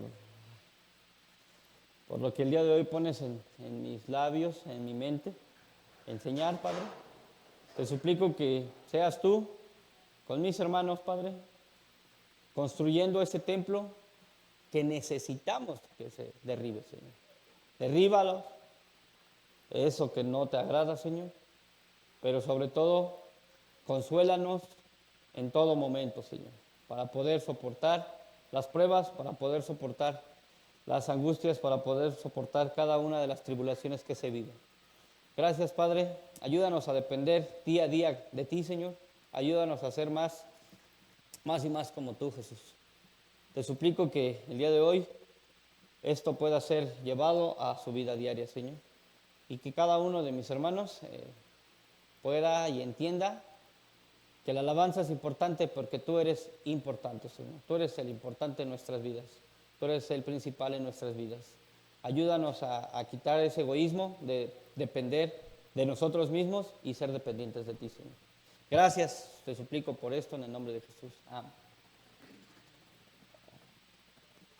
lo que el día de hoy pones en mis labios, en mi mente. Enseñar, Padre. Te suplico que seas tú con mis hermanos, Padre, construyendo ese templo que necesitamos que se derribe, Señor. Derríbalo, eso que no te agrada, Señor, pero sobre todo, consuélanos en todo momento, Señor, para poder soportar las pruebas, para poder soportar las angustias, para poder soportar cada una de las tribulaciones que se viven. Gracias, Padre. Ayúdanos a depender día a día de ti, Señor. Ayúdanos a ser más y más como tú, Jesús. Te suplico que el día de hoy esto pueda ser llevado a su vida diaria, Señor. Y que cada uno de mis hermanos pueda y entienda que la alabanza es importante porque tú eres importante, Señor. Tú eres el importante en nuestras vidas. Tú eres el principal en nuestras vidas. Ayúdanos a quitar ese egoísmo de depender de nosotros mismos y ser dependientes de ti, Señor. Gracias, te suplico por esto en el nombre de Jesús. Amén.